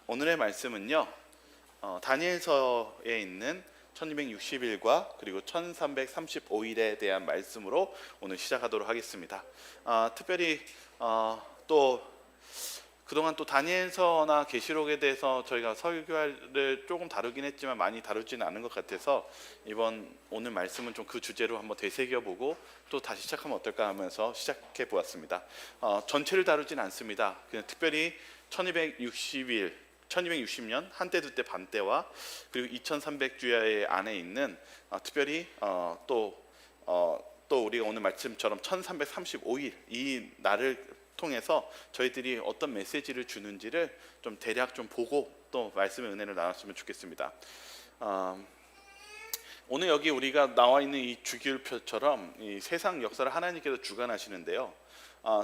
오늘의 말씀은요, 다니엘서에 있는 1260일과 그리고 1335일에 대한 말씀으로 오늘 시작하도록 하겠습니다. 특별히 또 그동안 또 다니엘서나 계시록에 대해서 저희가 설교를 조금 다루긴 했지만 많이 다루지는 않은 것 같아서 오늘 말씀은 좀 그 주제로 한번 되새겨보고 또 다시 시작하면 어떨까 하면서 시작해 보았습니다. 전체를 다루진 않습니다. 그냥 특별히 1260년 한때 두때 반때와 그리고 2300주야의 안에 있는 특별히 또 우리가 오늘 말씀처럼 1335일 이 날을 통해서 저희들이 어떤 메시지를 주는지를 좀 대략 좀 보고 또 말씀의 은혜를 나눴으면 좋겠습니다. 오늘 여기 우리가 나와 있는 이 주기율표처럼 이 세상 역사를 하나님께서 주관하시는데요.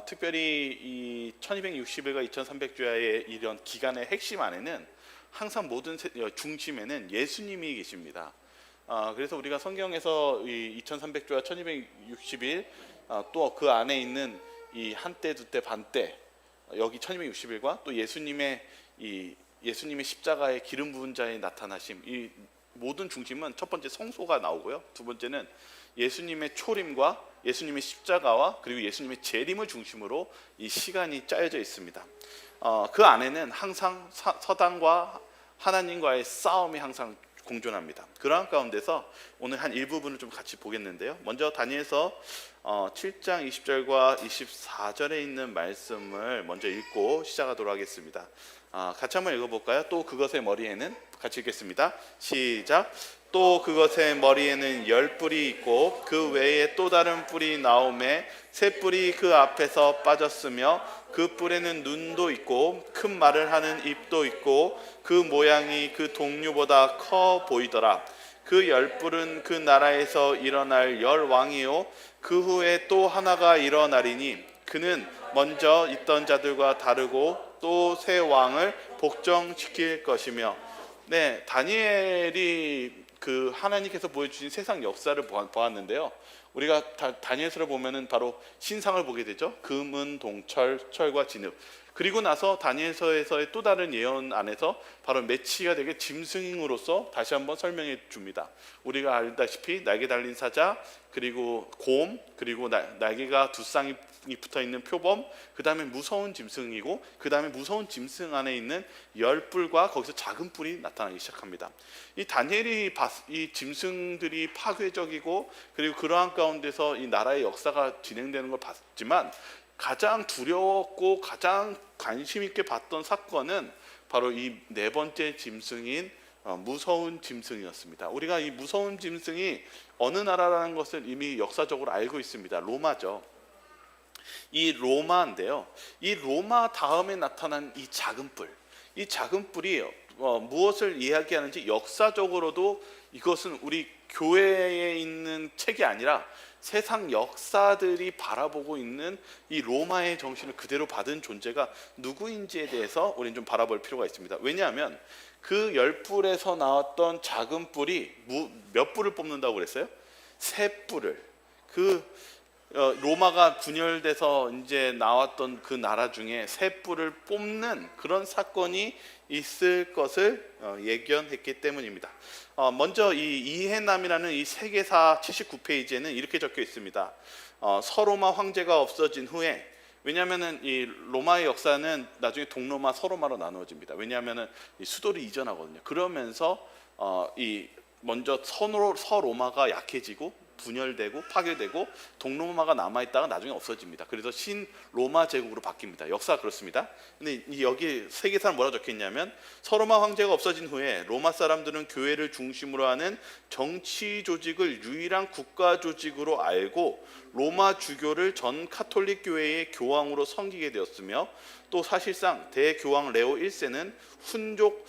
특별히 이 1260일과 2300주야의 이런 기간의 핵심 안에는 항상 모든 중심에는 예수님이 계십니다. 그래서 우리가 성경에서 이 2300주야 1260일 또 그 안에 있는 이 한때 두때 반때 여기 1260일과 또 예수님의 십자가의 기름 부은 자의 나타나심, 이 모든 중심은 첫 번째 성소가 나오고요, 두 번째는 예수님의 초림과 예수님의 십자가와 그리고 예수님의 재림을 중심으로 이 시간이 짜여져 있습니다. 그 안에는 항상 서당과 하나님과의 싸움이 항상 공존합니다. 그러한 가운데서 오늘 한 일부분을 좀 같이 보겠는데요. 먼저 다니엘서 7장 20절과 24절에 있는 말씀을 먼저 읽고 시작하도록 하겠습니다. 같이 한번 읽어볼까요? 또 그것의 머리에는, 같이 읽겠습니다. 시작. 또 그것의 머리에는 10뿔이 있고 그 외에 또 다른 뿔이 나오매 새 뿔이 그 앞에서 빠졌으며 그 뿔에는 눈도 있고 큰 말을 하는 입도 있고 그 모양이 그 동류보다 커 보이더라. 그 10뿔은 그 나라에서 일어날 10왕이요 그 후에 또 하나가 일어나리니 그는 먼저 있던 자들과 다르고 또 새 왕을 복종시킬 것이며. 네, 다니엘이 그 하나님께서 보여주신 세상 역사를 보았는데요. 우리가 다니엘서를 보면은 바로 신상을 보게 되죠. 금은 동철, 철과 진흙. 그리고 나서 다니엘서에서의 또 다른 예언 안에서 바로 메시가 되게 짐승으로서 다시 한번 설명해 줍니다. 우리가 알다시피 날개 달린 사자, 그리고 곰, 그리고 날개가 두 쌍이 붙어 있는 표범, 그 다음에 무서운 짐승이고, 그 다음에 무서운 짐승 안에 있는 10뿔과 거기서 작은 뿔이 나타나기 시작합니다. 이 다니엘이 이 짐승들이 파괴적이고 그리고 그러한 가운데서 이 나라의 역사가 진행되는 걸 봤지만 가장 두려웠고 가장 관심 있게 봤던 사건은 바로 이 네 번째 짐승인 무서운 짐승이었습니다. 우리가 이 무서운 짐승이 어느 나라라는 것을 이미 역사적으로 알고 있습니다. 로마죠. 이 로마인데요. 이 로마 다음에 나타난 이 작은 뿔, 이 작은 뿔이 무엇을 이야기하는지 역사적으로도 이것은 우리 교회에 있는 책이 아니라 세상 역사들이 바라보고 있는 이 로마의 정신을 그대로 받은 존재가 누구인지에 대해서 우리는 좀 바라볼 필요가 있습니다. 왜냐하면 그 10뿔에서 나왔던 작은 뿔이 몇 뿔을 뽑는다고 그랬어요? 세 뿔을. 로마가 분열돼서 이제 나왔던 그 나라 중에 세 뿔을 뽑는 그런 사건이 있을 것을 예견했기 때문입니다. 먼저 이 이해남이라는 이 세계사 79페이지에는 이렇게 적혀 있습니다. 서로마 황제가 없어진 후에, 왜냐하면은 이 로마의 역사는 나중에 동로마, 서로마로 나누어집니다. 왜냐하면은 이 수도를 이전하거든요. 그러면서 먼저 서로마가 약해지고 분열되고 파괴되고 동로마가 남아있다가 나중에 없어집니다. 그래서 신로마 제국으로 바뀝니다. 역사가 그렇습니다. 근데 여기 세계사는 뭐라 적혀있냐면, 서로마 황제가 없어진 후에 로마 사람들은 교회를 중심으로 하는 정치 조직을 유일한 국가 조직으로 알고 로마 주교를 전 카톨릭 교회의 교황으로 섬기게 되었으며, 또 사실상 대교황 레오 1세는 훈족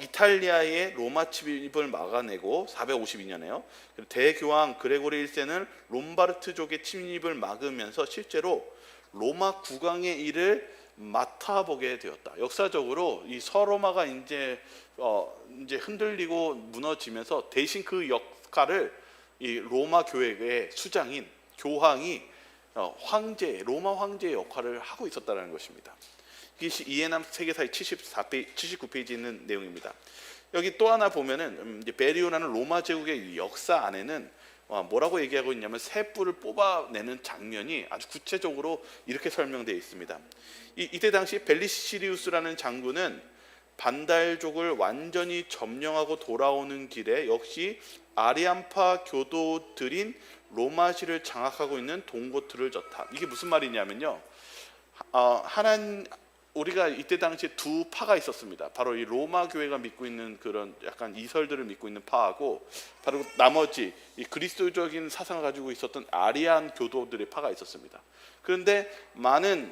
이탈리아의 로마 침입을 막아내고 452년에요. 대교황 그레고리 1세는 롬바르트족의 침입을 막으면서 실제로 로마 국왕의 일을 맡아보게 되었다. 역사적으로 이 서로마가 이제 흔들리고 무너지면서 대신 그 역할을 이 로마 교회의 수장인 교황이 로마 황제의 역할을 하고 있었다는 것입니다. 이것이 이해남 세계사의 79페이지에 있는 내용입니다. 여기 또 하나 보면은 이제 베리오라는 로마 제국의 역사 안에는 뭐라고 얘기하고 있냐면 새 뿔을 뽑아내는 장면이 아주 구체적으로 이렇게 설명되어 있습니다. 이때 당시 벨리시리우스라는 장군은 반달족을 완전히 점령하고 돌아오는 길에 역시 아리안파 교도들인 로마시를 장악하고 있는 동고트를 졌다. 이게 무슨 말이냐면요, 우리가 이때 당시에 두 파가 있었습니다. 바로 이 로마 교회가 믿고 있는 그런 약간 이설들을 믿고 있는 파하고, 바로 나머지 이 그리스도적인 사상을 가지고 있었던 아리안 교도들의 파가 있었습니다. 그런데 많은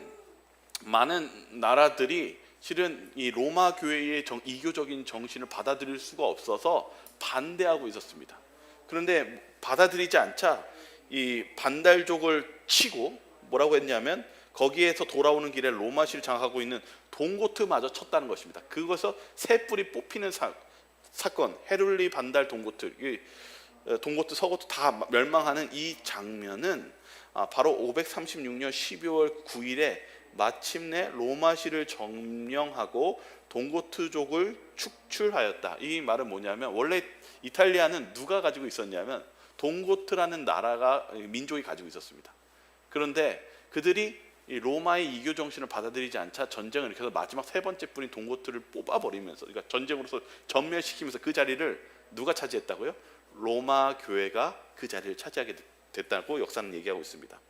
나라들이 실은 이 로마 교회의 이교적인 정신을 받아들일 수가 없어서 반대하고 있었습니다. 그런데 받아들이지 않자 이 반달족을 치고 뭐라고 했냐면 거기에서 돌아오는 길에 로마시를 장악하고 있는 동고트마저 쳤다는 것입니다. 그것서 새 뿔이 뽑히는 사건, 헤룰리 반달 동고트, 동고트 서고트 다 멸망하는 이 장면은 바로 536년 12월 9일에 마침내 로마시를 점령하고 동고트족을 축출하였다. 이 말은 뭐냐면 원래 이탈리아는 누가 가지고 있었냐면 동고트라는 나라가 민족이 가지고 있었습니다. 그런데 그들이 이 로마의 이교 정신을 받아들이지 않자 전쟁을 일으켜서 마지막 세 번째 뿔인 동고트를 뽑아버리면서, 그러니까 전쟁으로서 전멸시키면서 그 자리를 누가 차지했다고요? 로마 교회가 그 자리를 차지하게 됐다고 역사는 얘기하고 있습니다.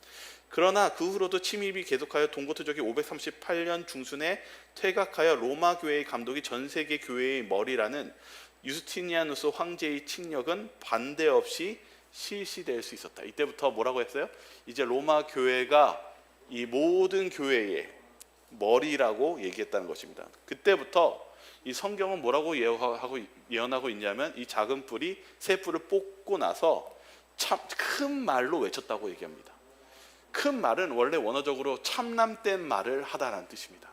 그러나 그 후로도 침입이 계속하여 동고트족이 538년 중순에 퇴각하여 로마 교회의 감독이 전 세계 교회의 머리라는 유스티니아누스 황제의 칙력은 반대 없이 실시될 수 있었다. 이때부터 뭐라고 했어요? 이제 로마 교회가 이 모든 교회의 머리라고 얘기했다는 것입니다. 그때부터 이 성경은 뭐라고 예언하고 있냐면 이 작은 뿔이 새 뿔을 뽑고 나서 참 큰 말로 외쳤다고 얘기합니다. 큰 말은 원래 원어적으로 참남된 말을 하다라는 뜻입니다.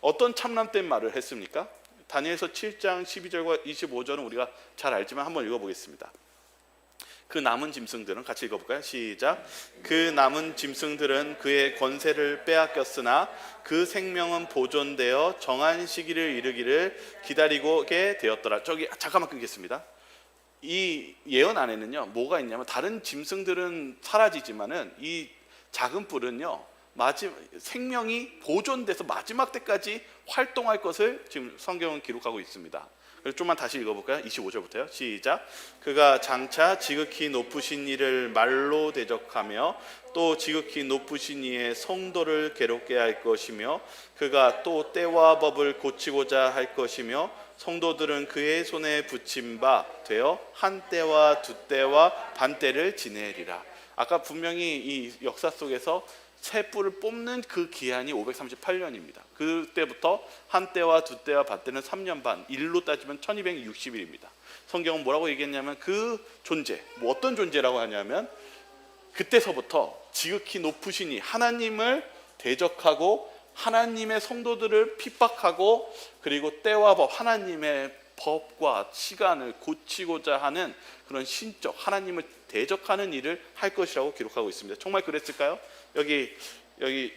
어떤 참남된 말을 했습니까? 다니엘서 7장 12절과 25절은 우리가 잘 알지만 한번 읽어보겠습니다. 그 남은 짐승들은, 같이 읽어볼까요? 시작. 그 남은 짐승들은 그의 권세를 빼앗겼으나 그 생명은 보존되어 정한 시기를 이르기를 기다리게 되었더라. 저기 잠깐만 끊겠습니다. 이 예언 안에는요 뭐가 있냐면 다른 짐승들은 사라지지만은 이 작은 뿔은요 생명이 보존돼서 마지막 때까지 활동할 것을 지금 성경은 기록하고 있습니다. 좀만 다시 읽어볼까요? 25절부터요. 시작. 그가 장차 지극히 높으신 이를 말로 대적하며 또 지극히 높으신 이의 성도를 괴롭게 할 것이며 그가 또 때와 법을 고치고자 할 것이며 성도들은 그의 손에 붙임 바 되어 한 때와 두 때와 반 때를 지내리라. 아까 분명히 이 역사 속에서 새 뿔을 뽑는 그 기한이 538년입니다. 그때부터 한 때와 두 때와 반 때는 3년 반, 일로 따지면 1260일입니다. 성경은 뭐라고 얘기했냐면 그 존재, 뭐 어떤 존재라고 하냐면 그때서부터 지극히 높으신 이 하나님을 대적하고 하나님의 성도들을 핍박하고 그리고 때와 법, 하나님의 법과 시간을 고치고자 하는 그런 신적 하나님을 대적하는 일을 할 것이라고 기록하고 있습니다. 정말 그랬을까요? 여기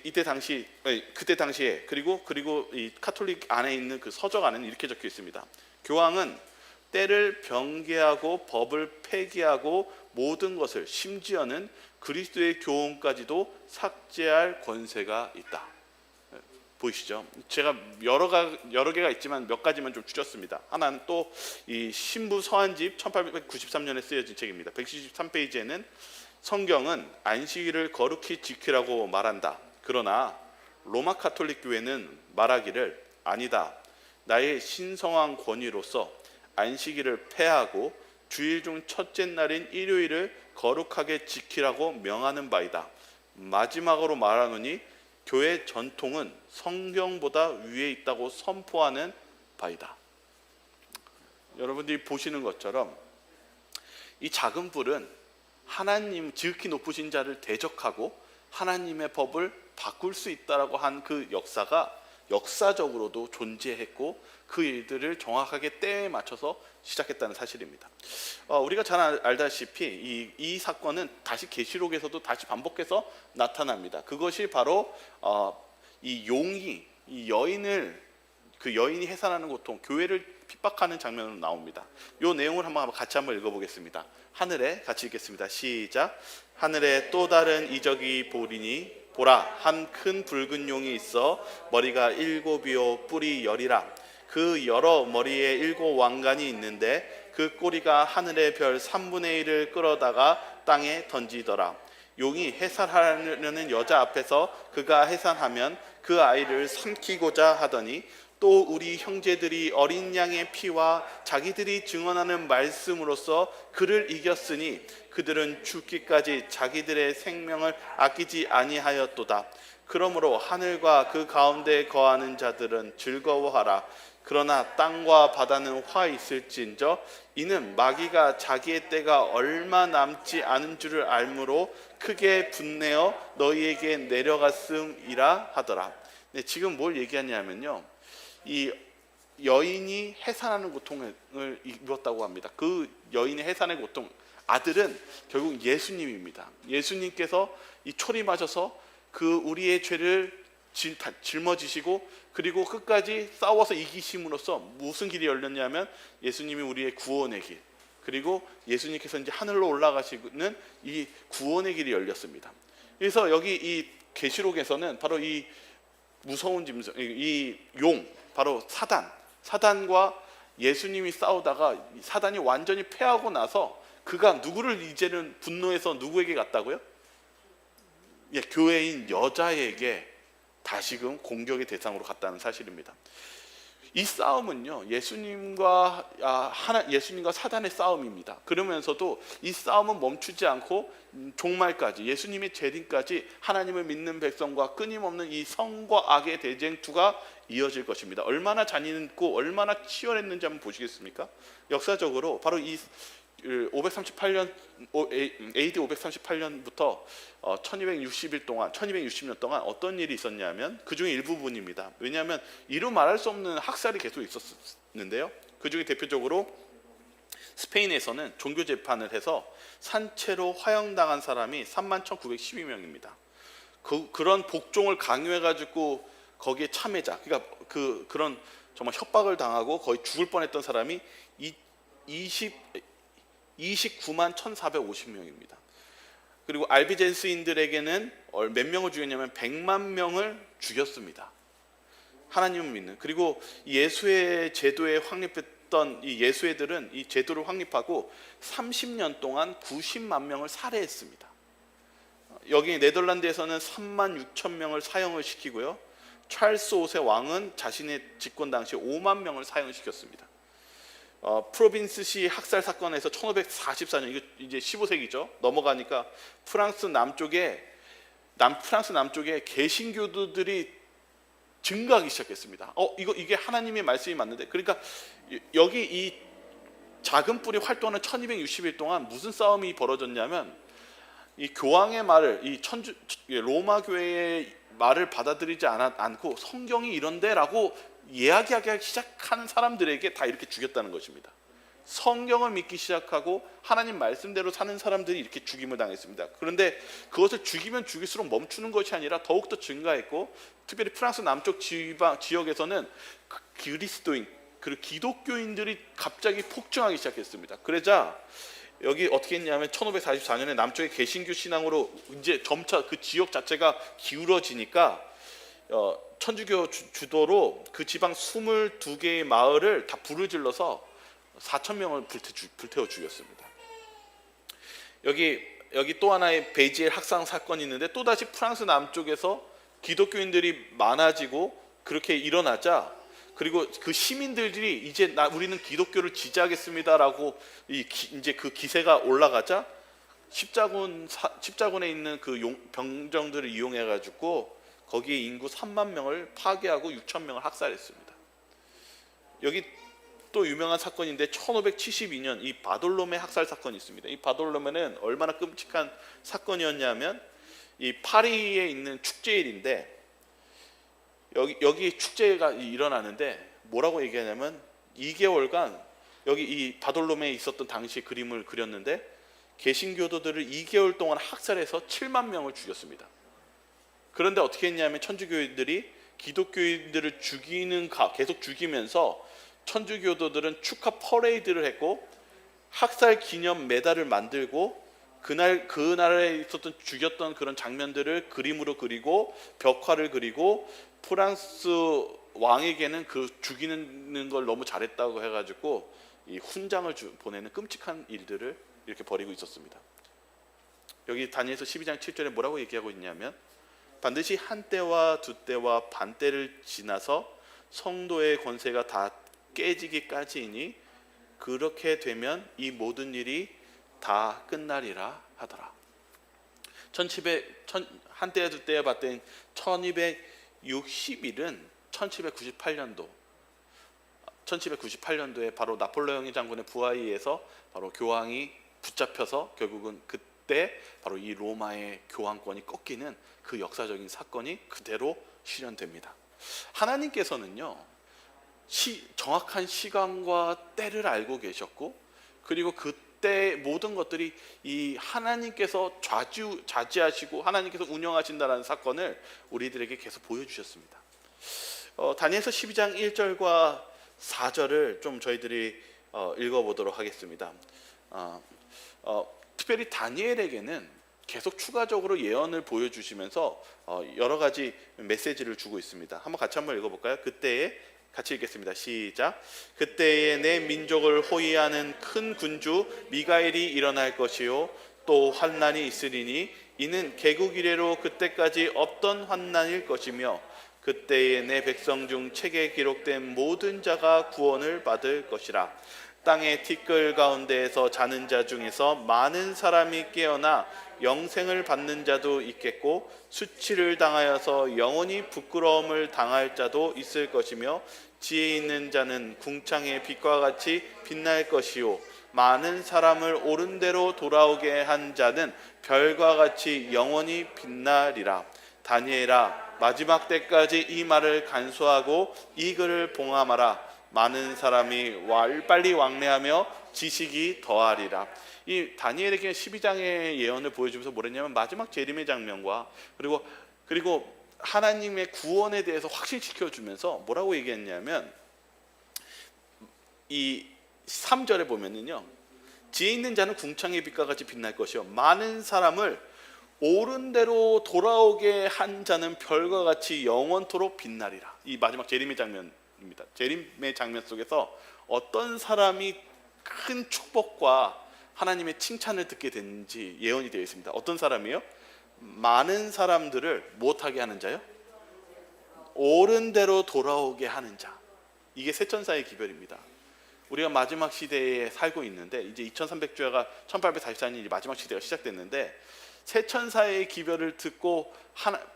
그때 당시에 그리고 이 카톨릭 안에 있는 그 서적 안에는 이렇게 적혀 있습니다. 교황은 때를 변개하고 법을 폐기하고 모든 것을 심지어는 그리스도의 교훈까지도 삭제할 권세가 있다. 보이시죠? 제가 여러 개가 있지만 몇 가지만 좀 줄였습니다. 하나는 또 이 신부 서한집 1893년에 쓰여진 책입니다. 173페이지에는 성경은 안식일을 거룩히 지키라고 말한다. 그러나 로마 카톨릭 교회는 말하기를 아니다. 나의 신성한 권위로서 안식일을 폐하고 주일 중 첫째 날인 일요일을 거룩하게 지키라고 명하는 바이다. 마지막으로 말하노니 교회 전통은 성경보다 위에 있다고 선포하는 바이다. 여러분들이 보시는 것처럼 이 작은 뿔은 하나님 지극히 높으신 자를 대적하고 하나님의 법을 바꿀 수 있다라고 한 그 역사가 역사적으로도 존재했고 그 일들을 정확하게 때에 맞춰서 시작했다는 사실입니다. 우리가 잘 알다시피 이 사건은 다시 계시록에서도 다시 반복해서 나타납니다. 그것이 바로 이 용이 이 여인을 그 여인이 해산하는 고통, 교회를 핍박하는 장면으로 나옵니다. 이 내용을 같이 한번 읽어보겠습니다. 하늘에 같이 읽겠습니다. 시작. 하늘에 또 다른 이적이 보리니 보라, 한 큰 붉은 용이 있어 머리가 7이요 뿔이 10이라. 그 여러 머리에 7 왕관이 있는데 그 꼬리가 하늘의 별 3분의 1을 끌어다가 땅에 던지더라. 용이 해산하려는 여자 앞에서 그가 해산하면 그 아이를 삼키고자 하더니 또 우리 형제들이 어린 양의 피와 자기들이 증언하는 말씀으로써 그를 이겼으니 그들은 죽기까지 자기들의 생명을 아끼지 아니하였도다. 그러므로 하늘과 그 가운데 거하는 자들은 즐거워하라. 그러나 땅과 바다는 화 있을진저 이는 마귀가 자기의 때가 얼마 남지 않은 줄을 알므로 크게 분내어 너희에게 내려갔음이라 하더라. 네, 지금 뭘 얘기하냐면요, 이 여인이 해산하는 고통을 입었다고 합니다. 그 여인의 해산의 고통, 아들은 결국 예수님입니다. 예수님께서 이 초림하셔서 그 우리의 죄를 짊어지시고 그리고 끝까지 싸워서 이기심으로써 무슨 길이 열렸냐면 예수님이 우리의 구원의 길, 그리고 예수님께서 이제 하늘로 올라가시는 이 구원의 길이 열렸습니다. 그래서 여기 이 계시록에서는 바로 이 무서운 짐승, 이 용, 바로 사단과 예수님이 싸우다가 사단이 완전히 패하고 나서 그가 누구를 이제는 분노해서 누구에게 갔다고요? 예, 교회인 여자에게 다시금 공격의 대상으로 갔다는 사실입니다. 이 싸움은요, 예수님과 사단의 싸움입니다. 그러면서도 이 싸움은 멈추지 않고 종말까지, 예수님의 재림까지 하나님을 믿는 백성과 끊임없는 이 성과 악의 대쟁투가 이어질 것입니다. 얼마나 잔인했고 얼마나 치열했는지 한번 보시겠습니까? 역사적으로 바로 이 538년 AD 538년부터 1260년 동안 어떤 일이 있었냐면 그 중에 일부분입니다. 왜냐하면 이루 말할 수 없는 학살이 계속 있었는데요. 그 중에 대표적으로 스페인에서는 종교 재판을 해서 산채로 화형당한 사람이 31,912명입니다. 그런 복종을 강요해가지고 거기에 참여자, 그러니까 그런 정말 협박을 당하고 거의 죽을 뻔했던 사람이 29만 1,450명입니다. 그리고 알비젠스인들에게는 몇 명을 죽였냐면 100만 명을 죽였습니다. 하나님을 믿는. 그리고 예수의 제도에 확립했던 이 예수애들은 이 제도를 확립하고 30년 동안 90만 명을 살해했습니다. 여기 네덜란드에서는 3만 6천 명을 사형을 시키고요, 찰스 5세 왕은 자신의 집권 당시 5만 명을 사형시켰습니다. 프로빈스시 학살 사건에서 1544년, 이거 이제 15세기죠. 넘어가니까 프랑스 남쪽에 개신교도들이 증가하기 시작했습니다. 이게 하나님의 말씀이 맞는데, 그러니까 여기 이 작은 뿔이 활동하는 1260일 동안 무슨 싸움이 벌어졌냐면, 이 교황의 말을, 로마 교회의 말을 받아들이지 않고 성경이 이런데라고 이야기하기 시작하는 사람들에게 다 이렇게 죽였다는 것입니다. 성경을 믿기 시작하고 하나님 말씀대로 사는 사람들이 이렇게 죽임을 당했습니다. 그런데 그것을 죽이면 죽일수록 멈추는 것이 아니라 더욱더 증가했고, 특별히 프랑스 남쪽 지역에서는 그리스도인, 그리고 기독교인들이 갑자기 폭증하기 시작했습니다. 그러자 여기 어떻게 했냐면 1544년에 남쪽의 개신교 신앙으로 이제 점차 그 지역 자체가 기울어지니까 천주교 주도로 그 지방 22개의 마을을 다 불을 질러서 4,000명을 불태워 죽였습니다. 여기 또 하나의 베이지엘 학살 사건이 있는데, 또다시 프랑스 남쪽에서 기독교인들이 많아지고 그렇게 일어나자, 그리고 그 시민들이 이제 우리는 기독교를 지지하겠습니다라고 이제 그 기세가 올라가자 십자군에 있는 그 병정들을 이용해 가지고 거기에 인구 3만 명을 파괴하고 6천 명을 학살했습니다. 여기 또 유명한 사건인데 1572년 이 바돌로메 학살 사건이 있습니다. 이 바돌로메는 얼마나 끔찍한 사건이었냐면, 이 파리에 있는 축제일인데 여기 축제가 일어나는데 뭐라고 얘기하냐면, 2개월간 여기 이 바돌로메에 있었던 당시의 그림을 그렸는데 개신교도들을 2개월 동안 학살해서 7만 명을 죽였습니다. 그런데 어떻게 했냐면 천주교인들이 기독교인들을 계속 죽이면서 천주교도들은 축하 퍼레이드를 했고 학살 기념 메달을 만들고 그날 그 나라에 있었던 죽였던 그런 장면들을 그림으로 그리고 벽화를 그리고 프랑스 왕에게는 그 죽이는 걸 너무 잘했다고 해가지고 이 훈장을 보내는 끔찍한 일들을 이렇게 벌이고 있었습니다. 여기 다니엘서 12장 7절에 뭐라고 얘기하고 있냐면 반드시 한때와 두때와 반때를 지나서 성도의 권세가 다 깨지기까지이니 그렇게 되면 이 모든 일이 다 끝나리라 하더라. 한때와 두때와 반때인 1260일은 1798년도에 바로 나폴레옹 장군의 부하에 의해서 바로 교황이 붙잡혀서 결국은 그때 바로 이 로마의 교황권이 꺾이는 그 역사적인 사건이 그대로 실현됩니다. 하나님께서는요 정확한 시간과 때를 알고 계셨고 그리고 그때 모든 것들이 이 하나님께서 좌지하시고 하나님께서 운영하신다는 사건을 우리들에게 계속 보여주셨습니다. 다니엘서 12장 1절과 4절을 좀 저희들이 읽어보도록 하겠습니다. 특별히 다니엘에게는 계속 추가적으로 예언을 보여주시면서 여러 가지 메시지를 주고 있습니다. 같이 한번 읽어볼까요? 그때에 같이 읽겠습니다. 시작. 그때에 내 민족을 호위하는 큰 군주 미가엘이 일어날 것이요 또 환난이 있으리니 이는 개국 이래로 그때까지 없던 환난일 것이며 그때에 내 백성 중 책에 기록된 모든 자가 구원을 받을 것이라. 땅의 티끌 가운데에서 자는 자 중에서 많은 사람이 깨어나 영생을 받는 자도 있겠고 수치를 당하여서 영원히 부끄러움을 당할 자도 있을 것이며 지혜 있는 자는 궁창의 빛과 같이 빛날 것이요 많은 사람을 옳은 대로 돌아오게 한 자는 별과 같이 영원히 빛나리라. 다니엘아 마지막 때까지 이 말을 간수하고 이 글을 봉함하라. 많은 사람이 빨리 왕래하며 지식이 더하리라. 이 다니엘에게 12장의 예언을 보여주면서 뭐랬냐면 마지막 재림의 장면과 그리고 하나님의 구원에 대해서 확신시켜주면서 뭐라고 얘기했냐면 이 3절에 보면은요 지혜 있는 자는 궁창의 빛과 같이 빛날 것이요 많은 사람을 옳은 대로 돌아오게 한 자는 별과 같이 영원토록 빛나리라. 이 마지막 재림의 장면입니다. 재림의 장면 속에서 어떤 사람이 큰 축복과 하나님의 칭찬을 듣게 되는지 예언이 되어 있습니다. 어떤 사람이요? 많은 사람들을 못하게 하는 자요? 옳은 대로 돌아오게 하는 자. 이게 세천사의 기별입니다. 우리가 마지막 시대에 살고 있는데 이제 2300주야가 1844년이 마지막 시대가 시작됐는데 세천사의 기별을 듣고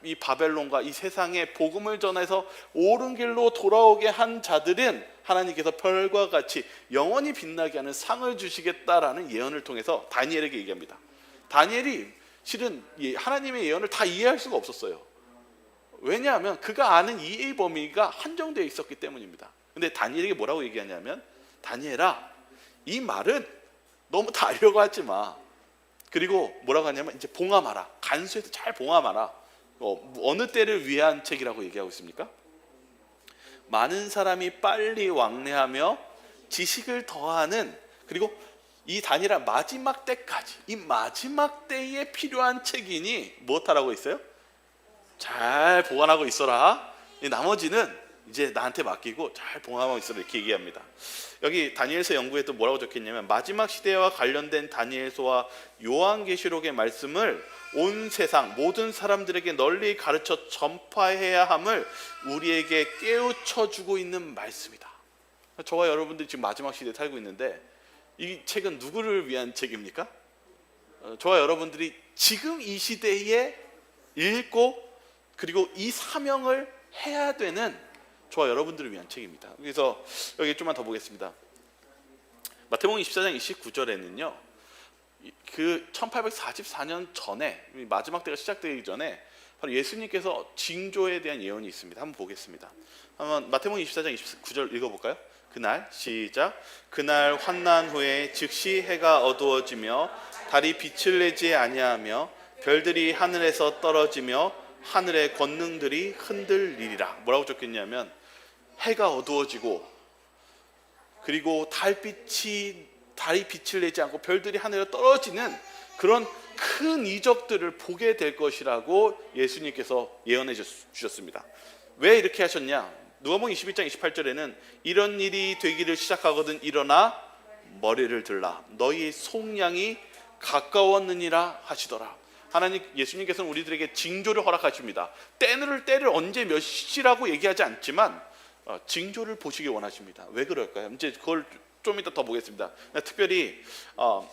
이 바벨론과 이 세상에 복음을 전해서 옳은 길로 돌아오게 한 자들은 하나님께서 별과 같이 영원히 빛나게 하는 상을 주시겠다라는 예언을 통해서 다니엘에게 얘기합니다. 다니엘이 실은 하나님의 예언을 다 이해할 수가 없었어요. 왜냐하면 그가 아는 이해 범위가 한정되어 있었기 때문입니다. 근데 다니엘에게 뭐라고 얘기하냐면 다니엘아 이 말은 너무 다 알려고 하지 마. 그리고 뭐라고 하냐면 이제 봉함하라. 간수해서 잘 봉함하라. 어느 때를 위한 책이라고 얘기하고 있습니까? 많은 사람이 빨리 왕래하며 지식을 더하는 그리고 이 다니엘아 마지막 때까지 이 마지막 때에 필요한 책이니 무엇하라고 있어요? 잘 보관하고 있어라. 나머지는 이제 나한테 맡기고 잘 봉함하고 있어라 이렇게 얘기합니다. 여기 다니엘서 연구에 또 뭐라고 적혀있냐면 마지막 시대와 관련된 다니엘서와 요한계시록의 말씀을 온 세상 모든 사람들에게 널리 가르쳐 전파해야 함을 우리에게 깨우쳐주고 있는 말씀이다. 저와 여러분들이 지금 마지막 시대에 살고 있는데 이 책은 누구를 위한 책입니까? 저와 여러분들이 지금 이 시대에 읽고 그리고 이 사명을 해야 되는 저와 여러분들을 위한 책입니다. 그래서 여기 좀만 더 보겠습니다. 마태복음 24장 29절에는요. 그 1844년 전에 마지막 때가 시작되기 전에 바로 예수님께서 징조에 대한 예언이 있습니다. 한번 보겠습니다. 한번 마태복음 24장 29절 읽어볼까요? 그날 시작. 그날 환난 후에 즉시 해가 어두워지며 달이 빛을 내지 아니하며 별들이 하늘에서 떨어지며 하늘의 권능들이 흔들리리라. 뭐라고 적혔냐면 해가 어두워지고 그리고 달이 빛을 내지 않고 별들이 하늘에 떨어지는 그런 큰 이적들을 보게 될 것이라고 예수님께서 예언해 주셨습니다. 왜 이렇게 하셨냐? 누가복음 21장 28절에는 이런 일이 되기를 시작하거든 일어나 머리를 들라 너희 속량이 가까웠느니라 하시더라. 하나님 예수님께서는 우리들에게 징조를 허락하십니다. 때를 언제 몇 시라고 얘기하지 않지만 징조를 보시기 원하십니다. 왜 그럴까요? 이제 그걸 좀 이따 더 보겠습니다. 특별히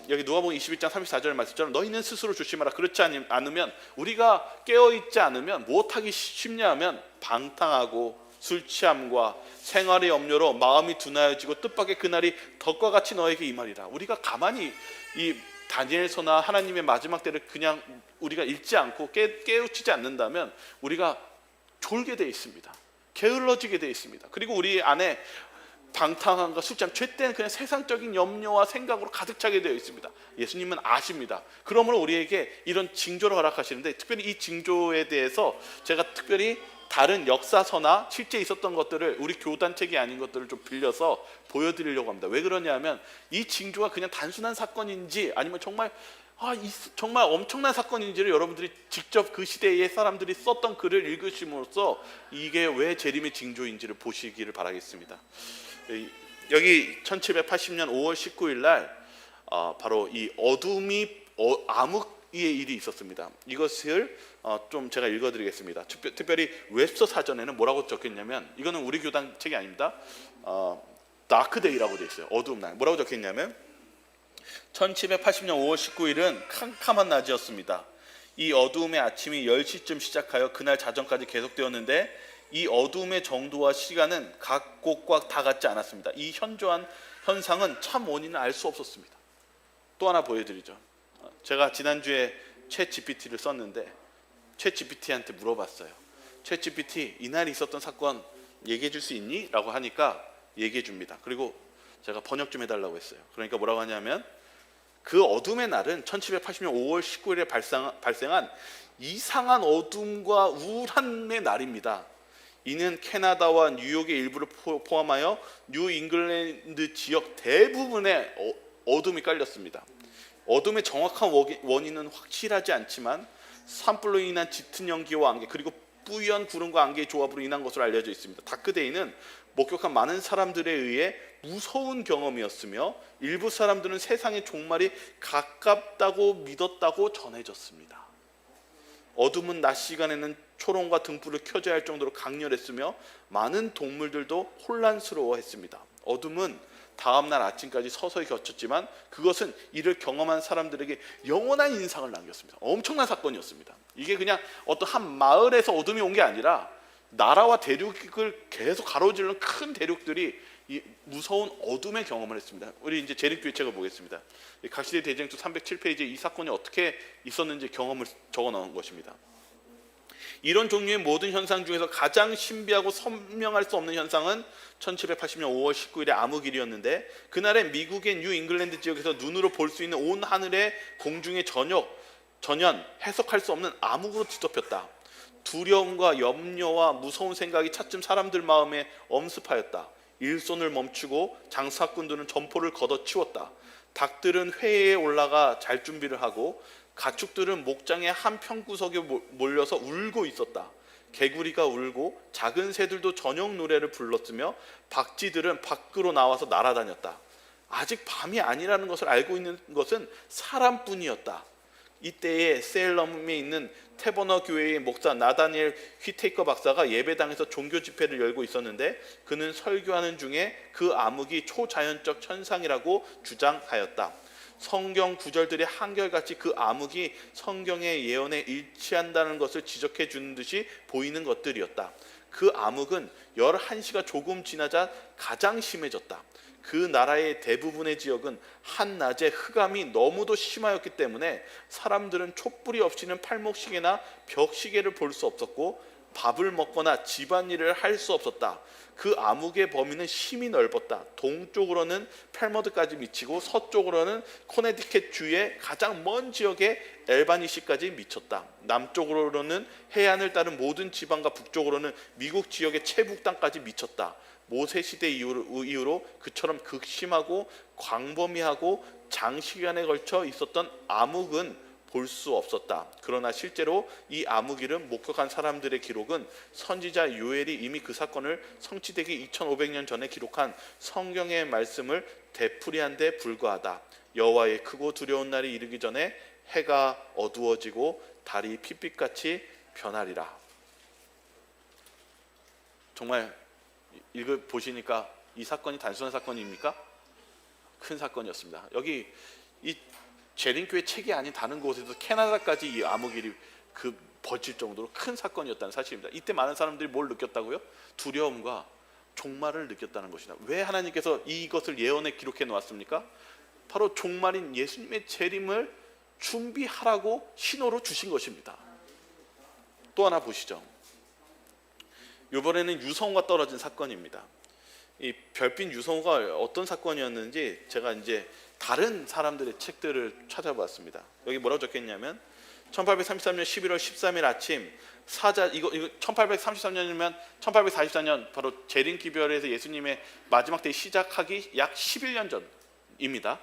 여기 누가복음 21장 34절 말씀처럼 너희는 스스로 조심하라. 그렇지 않으면 우리가 깨어있지 않으면 무엇하기 쉽냐 하면 방탕하고 술 취함과 생활의 염려로 마음이 둔하여지고 뜻밖의 그날이 덕과 같이 너에게 임하리라. 우리가 가만히 이 다니엘서나 하나님의 마지막 때를 그냥 우리가 읽지 않고 깨우치지 않는다면 우리가 졸게 돼 있습니다. 게을러지게 돼 있습니다. 그리고 우리 안에 방탕함과 술취함, 죄때는 그냥 세상적인 염려와 생각으로 가득 차게 되어 있습니다. 예수님은 아십니다. 그러므로 우리에게 이런 징조를 허락하시는데 특별히 이 징조에 대해서 제가 특별히 다른 역사서나 실제 있었던 것들을 우리 교단책이 아닌 것들을 좀 빌려서 보여드리려고 합니다. 왜 그러냐면 이 징조가 그냥 단순한 사건인지 아니면 정말 엄청난 사건인지를 여러분들이 직접 그 시대의 사람들이 썼던 글을 읽으심으로써 이게 왜 재림의 징조인지를 보시기를 바라겠습니다. 여기 1780년 5월 19일 날 바로 이 암흑의 일이 있었습니다. 이것을 좀 제가 읽어드리겠습니다. 특별히 웹서 사전에는 뭐라고 적혔냐면 이거는 우리 교단 책이 아닙니다. 다크데이라고 되어 있어요. 어두운 날. 뭐라고 적혔냐면 1780년 5월 19일은 캄캄한 낮이었습니다. 이 어두움의 아침이 10시쯤 시작하여 그날 자정까지 계속되었는데 이 어두움의 정도와 시간은 각 곳과 다 같지 않았습니다. 이 현저한 현상은 참 원인을 알 수 없었습니다. 또 하나 보여드리죠. 제가 지난주에 챗GPT를 썼는데 챗GPT한테 물어봤어요. 챗GPT 이날 있었던 사건 얘기해 줄 수 있니? 라고 하니까 얘기해 줍니다. 그리고 제가 번역 좀 해달라고 했어요. 그러니까 뭐라고 하냐면 그 어둠의 날은 1780년 5월 19일에 발생한 이상한 어둠과 우울함의 날입니다. 이는 캐나다와 뉴욕의 일부를 포함하여 뉴 잉글랜드 지역 대부분에 어둠이 깔렸습니다. 어둠의 정확한 원인은 확실하지 않지만 산불로 인한 짙은 연기와 안개 그리고 뿌연 구름과 안개의 조합으로 인한 것으로 알려져 있습니다. 다크데이는 목격한 많은 사람들에 의해 무서운 경험이었으며 일부 사람들은 세상의 종말이 가깝다고 믿었다고 전해졌습니다. 어둠은 낮 시간에는 초롱과 등불을 켜져야 할 정도로 강렬했으며 많은 동물들도 혼란스러워했습니다. 어둠은 다음날 아침까지 서서히 겹쳤지만 그것은 이를 경험한 사람들에게 영원한 인상을 남겼습니다. 엄청난 사건이었습니다. 이게 그냥 어떤 한 마을에서 어둠이 온 게 아니라 나라와 대륙을 계속 가로지르는 큰 대륙들이 이 무서운 어둠의 경험을 했습니다. 우리 이제 재림교회책을 보겠습니다. 각시대 대쟁투 307페이지에 이 사건이 어떻게 있었는지 경험을 적어 놓은 것입니다. 이런 종류의 모든 현상 중에서 가장 신비하고 설명할 수 없는 현상은 1780년 5월 19일의 암흑일이었는데 그날에 미국의 뉴 잉글랜드 지역에서 눈으로 볼 수 있는 온 하늘의 공중의 전혀 해석할 수 없는 암흑으로 뒤덮였다. 두려움과 염려와 무서운 생각이 차츰 사람들 마음에 엄습하였다. 일손을 멈추고 장사꾼들은 점포를 걷어치웠다. 닭들은 회에 올라가 잘 준비를 하고 가축들은 목장의 한 편구석에 몰려서 울고 있었다. 개구리가 울고 작은 새들도 저녁 노래를 불렀으며 박쥐들은 밖으로 나와서 날아다녔다. 아직 밤이 아니라는 것을 알고 있는 것은 사람뿐이었다. 이때에 세일럼에 있는 테버너 교회의 목사 나다니엘 휘테이커 박사가 예배당에서 종교 집회를 열고 있었는데 그는 설교하는 중에 그 암흑이 초자연적 현상이라고 주장하였다. 성경 구절들이 한결같이 그 암흑이 성경의 예언에 일치한다는 것을 지적해 주는 듯이 보이는 것들이었다. 그 암흑은 11시가 조금 지나자 가장 심해졌다. 그 나라의 대부분의 지역은 한낮에 흑암이 너무도 심하였기 때문에 사람들은 촛불이 없이는 팔목시계나 벽시계를 볼 수 없었고 밥을 먹거나 집안일을 할 수 없었다. 그 암흑의 범위는 심히 넓었다. 동쪽으로는 펠머드까지 미치고 서쪽으로는 코네티켓 주의 가장 먼 지역의 엘바니시까지 미쳤다. 남쪽으로는 해안을 따른 모든 지방과 북쪽으로는 미국 지역의 최북 땅까지 미쳤다. 모세 시대 이후로 그처럼 극심하고 광범위하고 장시간에 걸쳐 있었던 암흑은 볼 수 없었다. 그러나 실제로 이 암흑일을 목격한 사람들의 기록은 선지자 요엘이 이미 그 사건을 성취되기 2500년 전에 기록한 성경의 말씀을 되풀이한 데 불과하다. 여호와의 크고 두려운 날이 이르기 전에 해가 어두워지고 달이 핏빛같이 변하리라. 정말 이걸 보시니까 이 사건이 단순한 사건입니까? 큰 사건이었습니다. 여기 이 제린교회 책이 아닌 다른 곳에서 캐나다까지 이 암흑일이 벌칠 정도로 큰 사건이었다는 사실입니다. 이때 많은 사람들이 뭘 느꼈다고요? 두려움과 종말을 느꼈다는 것이다. 왜 하나님께서 이것을 예언에 기록해 놓았습니까? 바로 종말인 예수님의 재림을 준비하라고 신호로 주신 것입니다. 또 하나 보시죠. 이번에는 유성우가 떨어진 사건입니다. 이 별빛 유성우가 어떤 사건이었는지 제가 이제 다른 사람들의 책들을 찾아봤습니다. 여기 뭐라고 적혀있냐면 1833년 11월 13일 아침 이거 1833년이면 1844년 바로 재림기별에서 예수님의 마지막 때에 시작하기 약 11년 전입니다.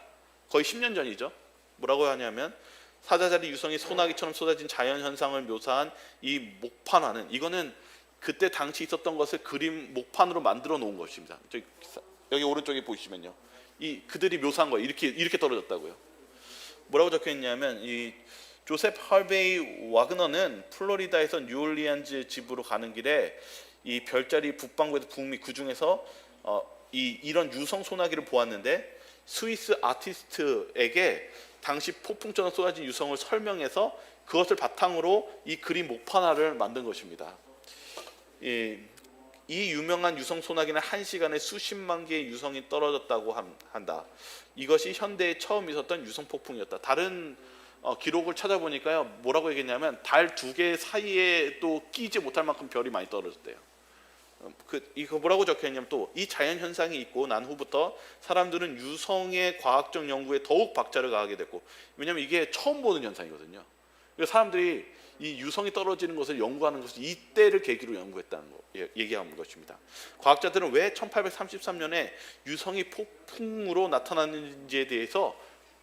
거의 10년 전이죠. 뭐라고 하냐면 사자자리 유성이 소나기처럼 쏟아진 자연현상을 묘사한 이 목판화는 이거는 그때 당시 있었던 것을 그림 목판으로 만들어 놓은 것입니다. 여기 오른쪽에 보시면요. 그들이 묘사한 거예요. 이렇게 떨어졌다고요. 뭐라고 적혀 있냐면 이 조셉 할베이 와그너는 플로리다에서 뉴올리안즈 집으로 가는 길에 이 별자리 북반구에서 북미 그 중에서 이런 유성 소나기를 보았는데 스위스 아티스트에게 당시 폭풍처럼 쏟아진 유성을 설명해서 그것을 바탕으로 이 그림 목판화를 만든 것입니다. 이 유명한 유성 소나기는 1시간에 수십만 개의 유성이 떨어졌다고 한다. 이것이 현대에 처음 있었던 유성 폭풍이었다. 다른 기록을 찾아보니까요, 뭐라고 얘기했냐면 달 2개 사이에 또 끼지 못할 만큼 별이 많이 떨어졌대요. 이거 뭐라고 적혀있냐면 또 이 자연 현상이 있고 난 후부터 사람들은 유성의 과학적 연구에 더욱 박차를 가하게 됐고, 왜냐하면 이게 처음 보는 현상이거든요. 그래서 사람들이 이 유성이 떨어지는 것을 연구하는 것을 이때를 계기로 연구했다는 거 얘기하는 것입니다. 과학자들은 왜 1833년에 유성이 폭풍으로 나타났는지에 대해서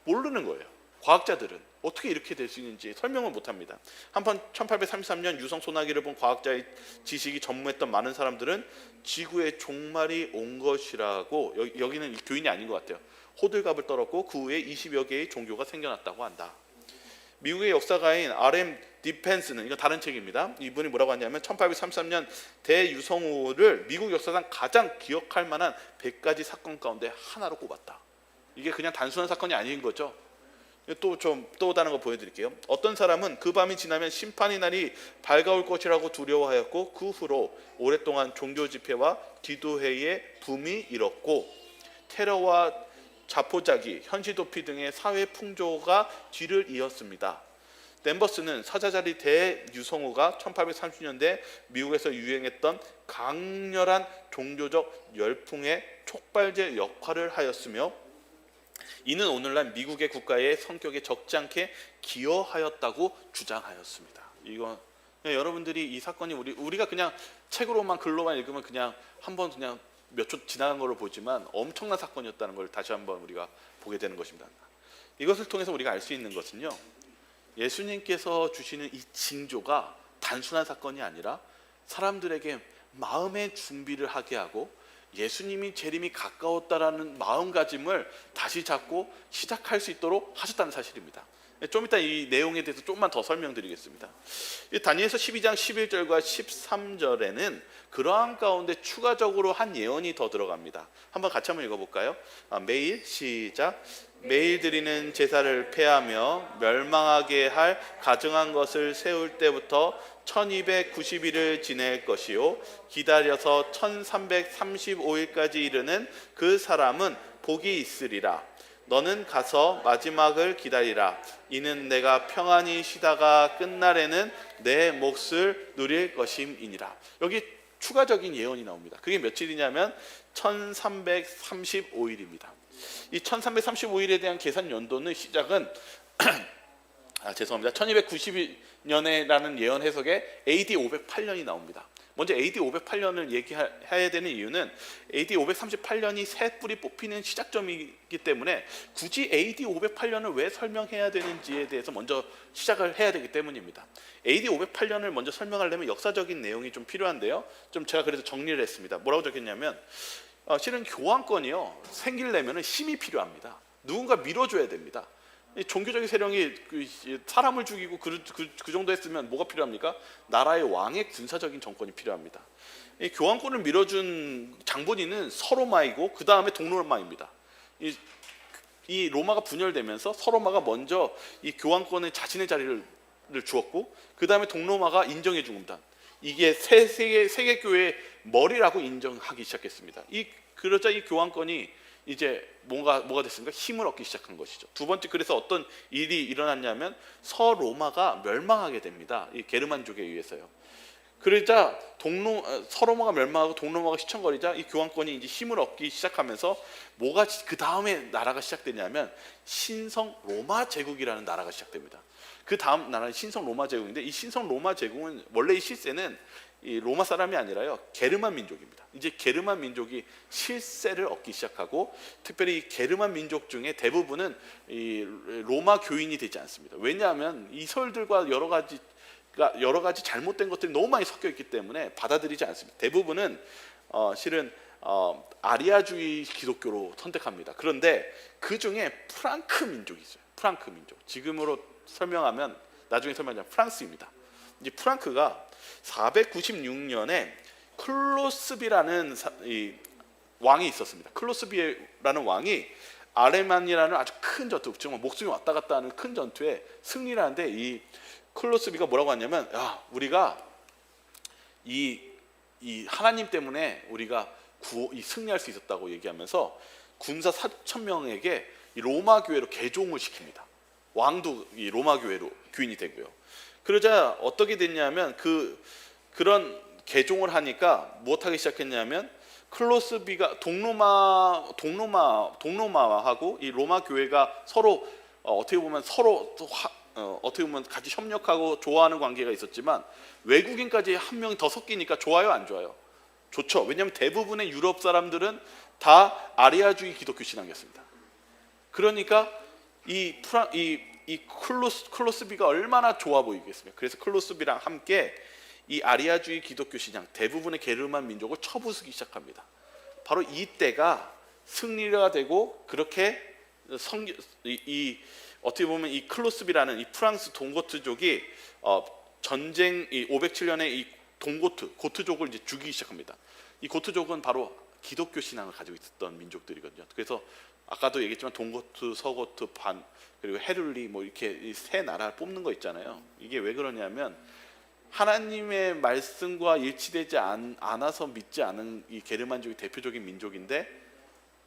모르는 거예요. 과학자들은 어떻게 이렇게 될 수 있는지 설명을 못합니다. 한번 1833년 유성 소나기를 본 과학자의 지식이 전무했던 많은 사람들은 지구의 종말이 온 것이라고, 여기는 교인이 아닌 것 같아요, 호들갑을 떨었고 그 후에 20여 개의 종교가 생겨났다고 한다. 미국의 역사가인 R.M. 디펜스는, 이건 다른 책입니다. 이분이 뭐라고 하냐면 1833년 대유성우를 미국 역사상 가장 기억할 만한 100가지 사건 가운데 하나로 꼽았다. 이게 그냥 단순한 사건이 아닌 거죠. 또 다른 거 보여드릴게요. 어떤 사람은 그 밤이 지나면 심판의 날이 밝아올 것이라고 두려워하였고 그 후로 오랫동안 종교 집회와 기도회의 붐이 일었고 테러와 자포자기, 현시도피 등의 사회 풍조가 뒤를 이었습니다. 댄버스는 사자자리 대유성우가 1830년대 미국에서 유행했던 강렬한 종교적 열풍의 촉발제 역할을 하였으며 이는 오늘날 미국의 국가의 성격에 적지 않게 기여하였다고 주장하였습니다. 이거 여러분들이 이 사건이 우리가 그냥 책으로만 글로만 읽으면 그냥 한번 그냥 몇 초 지나간 걸로 보지만 엄청난 사건이었다는 걸 다시 한번 우리가 보게 되는 것입니다. 이것을 통해서 우리가 알 수 있는 것은요, 예수님께서 주시는 이 징조가 단순한 사건이 아니라 사람들에게 마음의 준비를 하게 하고 예수님이 재림이 가까웠다라는 마음가짐을 다시 잡고 시작할 수 있도록 하셨다는 사실입니다. 좀 이따 이 내용에 대해서 조금만 더 설명드리겠습니다. 다니엘서 12장 11절과 13절에는 그러한 가운데 추가적으로 한 예언이 더 들어갑니다. 한번 같이 한번 읽어볼까요? 매일 시작. 매일 드리는 제사를 폐하며 멸망하게 할 가증한 것을 세울 때부터 1290일을 지낼 것이요 기다려서 1335일까지 이르는 그 사람은 복이 있으리라. 너는 가서 마지막을 기다리라. 이는 내가 평안히 쉬다가 끝날에는 내 몫을 누릴 것임이니라. 여기 추가적인 예언이 나옵니다. 그게 며칠이냐면 1335일입니다. 이 1335일에 대한 계산 연도는 시작은 죄송합니다. 1290년에라는 예언 해석에 AD 508년이 나옵니다. 먼저 AD 508년을 얘기해야 되는 이유는 AD 538년이 새 뿔이 뽑히는 시작점이기 때문에 굳이 AD 508년을 왜 설명해야 되는지에 대해서 먼저 시작을 해야 되기 때문입니다. AD 508년을 먼저 설명하려면 역사적인 내용이 좀 필요한데요. 좀 제가 그래서 정리를 했습니다. 뭐라고 적혔냐면 실은 교황권이요 생기려면 힘이 필요합니다. 누군가 밀어줘야 됩니다. 종교적인 세력이 사람을 죽이고 그 정도 했으면 뭐가 필요합니까? 나라의 왕의 군사적인 정권이 필요합니다. 이 교황권을 밀어준 장본인은 서로마이고 그 다음에 동로마입니다. 이 로마가 분열되면서 서로마가 먼저 이 교황권에 자신의 자리를 주었고 그 다음에 동로마가 인정해 준 겁니다. 이게 세계 교회의 머리라고 인정하기 시작했습니다. 그러자 이 교황권이 이제 뭐가 됐습니까? 힘을 얻기 시작한 것이죠. 두 번째, 그래서 어떤 일이 일어났냐면 서로마가 멸망하게 됩니다. 이 게르만족에 의해서요. 그러자 서로마가 멸망하고 동로마가 시청거리자 이 교황권이 이제 힘을 얻기 시작하면서 뭐가 그 다음에 나라가 시작되냐면 신성 로마 제국이라는 나라가 시작됩니다. 그 다음 나라는 신성 로마 제국인데 이 신성 로마 제국은 원래 이 실세는 이 로마 사람이 아니라요 게르만 민족입니다. 이제 게르만 민족이 실세를 얻기 시작하고 특별히 이 게르만 민족 중에 대부분은 이 로마 교인이 되지 않습니다. 왜냐하면 이설들과 여러 가지 잘못된 것들이 너무 많이 섞여 있기 때문에 받아들이지 않습니다. 대부분은 실은 아리아주의 기독교로 선택합니다. 그런데 그 중에 프랑크 민족이 있어요. 프랑크 민족. 지금으로 설명하면 나중에 설명하자면 프랑스입니다. 이 프랑크가 496년에 클로스비라는 왕이 있었습니다. 클로스비라는 왕이 아레만이라는 아주 큰 전투, 정말 목숨이 왔다 갔다 하는 큰 전투에 승리를 하는데 이 클로스비가 뭐라고 하냐면 우리가 이 하나님 때문에 우리가 승리할 수 있었다고 얘기하면서 군사 4,000명에게 이 로마 교회로 개종을 시킵니다. 왕도 이 로마 교회로 귀인이 되고요. 그러자 어떻게 됐냐면 그런 개종을 하니까 무엇하기 시작했냐면 클로스비가 동로마하고 이 로마 교회가 서로 어떻게 보면 같이 협력하고 좋아하는 관계가 있었지만 외국인까지 한 명이 더 섞이니까 좋아요, 안 좋아요? 좋죠. 왜냐하면 대부분의 유럽 사람들은 다 아리아주의 기독교 신앙이었습니다. 그러니까 이 클로스비가 얼마나 좋아 보이겠습니까? 그래서 클로스비랑 함께 이 아리아주의 기독교 신앙 대부분의 게르만 민족을 쳐부수기 시작합니다. 바로 이때가 승리가 되고 그렇게 어떻게 보면 이 클로스비라는 이 프랑스 동고트족이 전쟁 507년에 이 고트족을 이제 죽이기 시작합니다. 이 고트족은 바로 기독교 신앙을 가지고 있었던 민족들이거든요. 그래서 아까도 얘기했지만 동고트, 서고트, 그리고 헤룰리 이렇게 세 나라를 뽑는 거 있잖아요. 이게 왜 그러냐면 하나님의 말씀과 일치되지 않아서 믿지 않은 이 게르만족이 대표적인 민족인데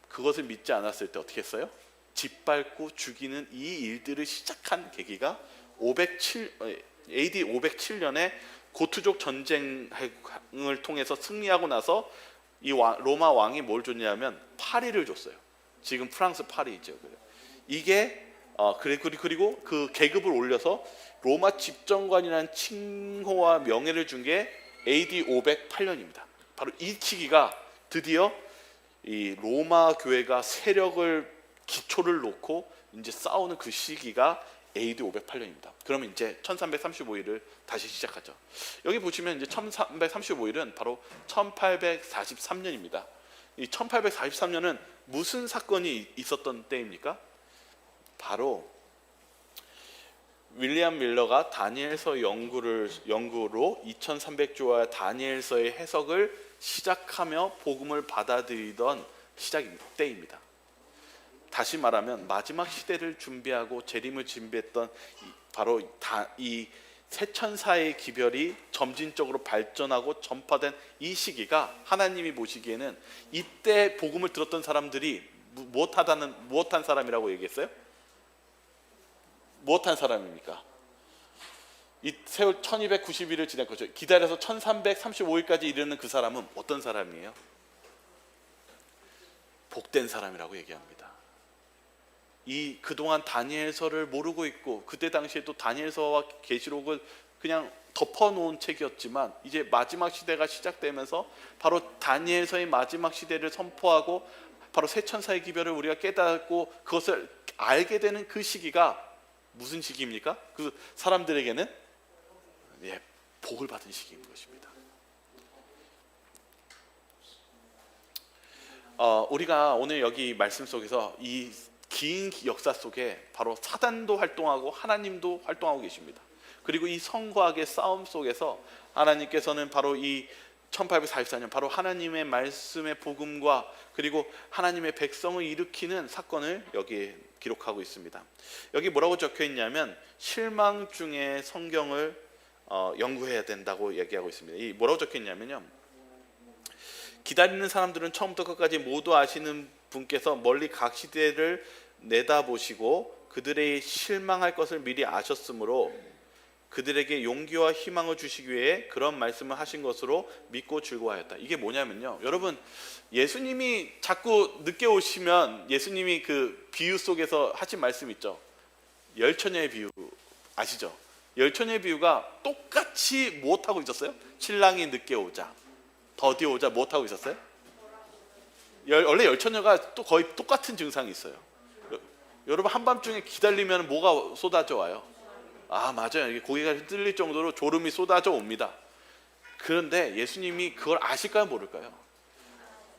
그것을 믿지 않았을 때 어떻게 했어요? 짓밟고 죽이는 이 일들을 시작한 계기가 AD 507년에 고트족 전쟁을 통해서 승리하고 나서 이 로마 왕이 뭘 줬냐면 파리를 줬어요. 지금 프랑스 파리죠. 이게 그리고 그 계급을 올려서 로마 집정관이라는 칭호와 명예를 준 게 AD 508년입니다. 바로 이 시기가 드디어 이 로마 교회가 기초를 놓고 이제 싸우는 그 시기가 AD 508년입니다. 그러면 이제 1335일을 다시 시작하죠. 여기 보시면 이제 1335일은 바로 1843년입니다. 이 1843년은 무슨 사건이 있었던 때입니까? 바로 윌리엄 밀러가 다니엘서 연구로 2300조와 다니엘서의 해석을 시작하며 복음을 받아들이던 때입니다. 다시 말하면 마지막 시대를 준비하고 재림을 준비했던 바로 이 세천사의 기별이 점진적으로 발전하고 전파된 이 시기가 하나님이 보시기에는 이때 복음을 들었던 사람들이 무엇한 사람이라고 얘기했어요? 무엇한 사람입니까? 이 세월 1290일을 지날 거죠. 기다려서 1335일까지 이르는 그 사람은 어떤 사람이에요? 복된 사람이라고 얘기합니다. 이 그동안 다니엘서를 모르고 있고 그때 당시에 또 다니엘서와 계시록을 그냥 덮어놓은 책이었지만 이제 마지막 시대가 시작되면서 바로 다니엘서의 마지막 시대를 선포하고 바로 세천사의 기별을 우리가 깨닫고 그것을 알게 되는 그 시기가 무슨 시기입니까? 그 사람들에게는 복을 받은 시기인 것입니다. 우리가 오늘 여기 말씀 속에서 이 긴 역사 속에 바로 사단도 활동하고 하나님도 활동하고 계십니다. 그리고 이 성과학의 싸움 속에서 하나님께서는 바로 이 1844년 바로 하나님의 말씀의 복음과 그리고 하나님의 백성을 일으키는 사건을 여기에 기록하고 있습니다. 여기 뭐라고 적혀 있냐면 실망 중에 성경을 연구해야 된다고 얘기하고 있습니다. 이 뭐라고 적혀 있냐면요, 기다리는 사람들은 처음부터 끝까지 모두 아시는 분께서 멀리 각 시대를 내다보시고 그들의 실망할 것을 미리 아셨으므로 그들에게 용기와 희망을 주시기 위해 그런 말씀을 하신 것으로 믿고 즐거워하였다. 이게 뭐냐면요, 여러분 예수님이 자꾸 늦게 오시면 예수님이 그 비유 속에서 하신 말씀 있죠. 열처녀의 비유 아시죠? 열처녀의 비유가 똑같이 무엇하고 있었어요? 신랑이 늦게 오자, 더디 오자 무엇하고 있었어요? 원래 열처녀가 또 거의 똑같은 증상이 있어요. 여러분 한밤중에 기다리면 뭐가 쏟아져 와요? 맞아요. 이게 고개가 흔들릴 정도로 졸음이 쏟아져 옵니다. 그런데 예수님이 그걸 아실까요, 모를까요?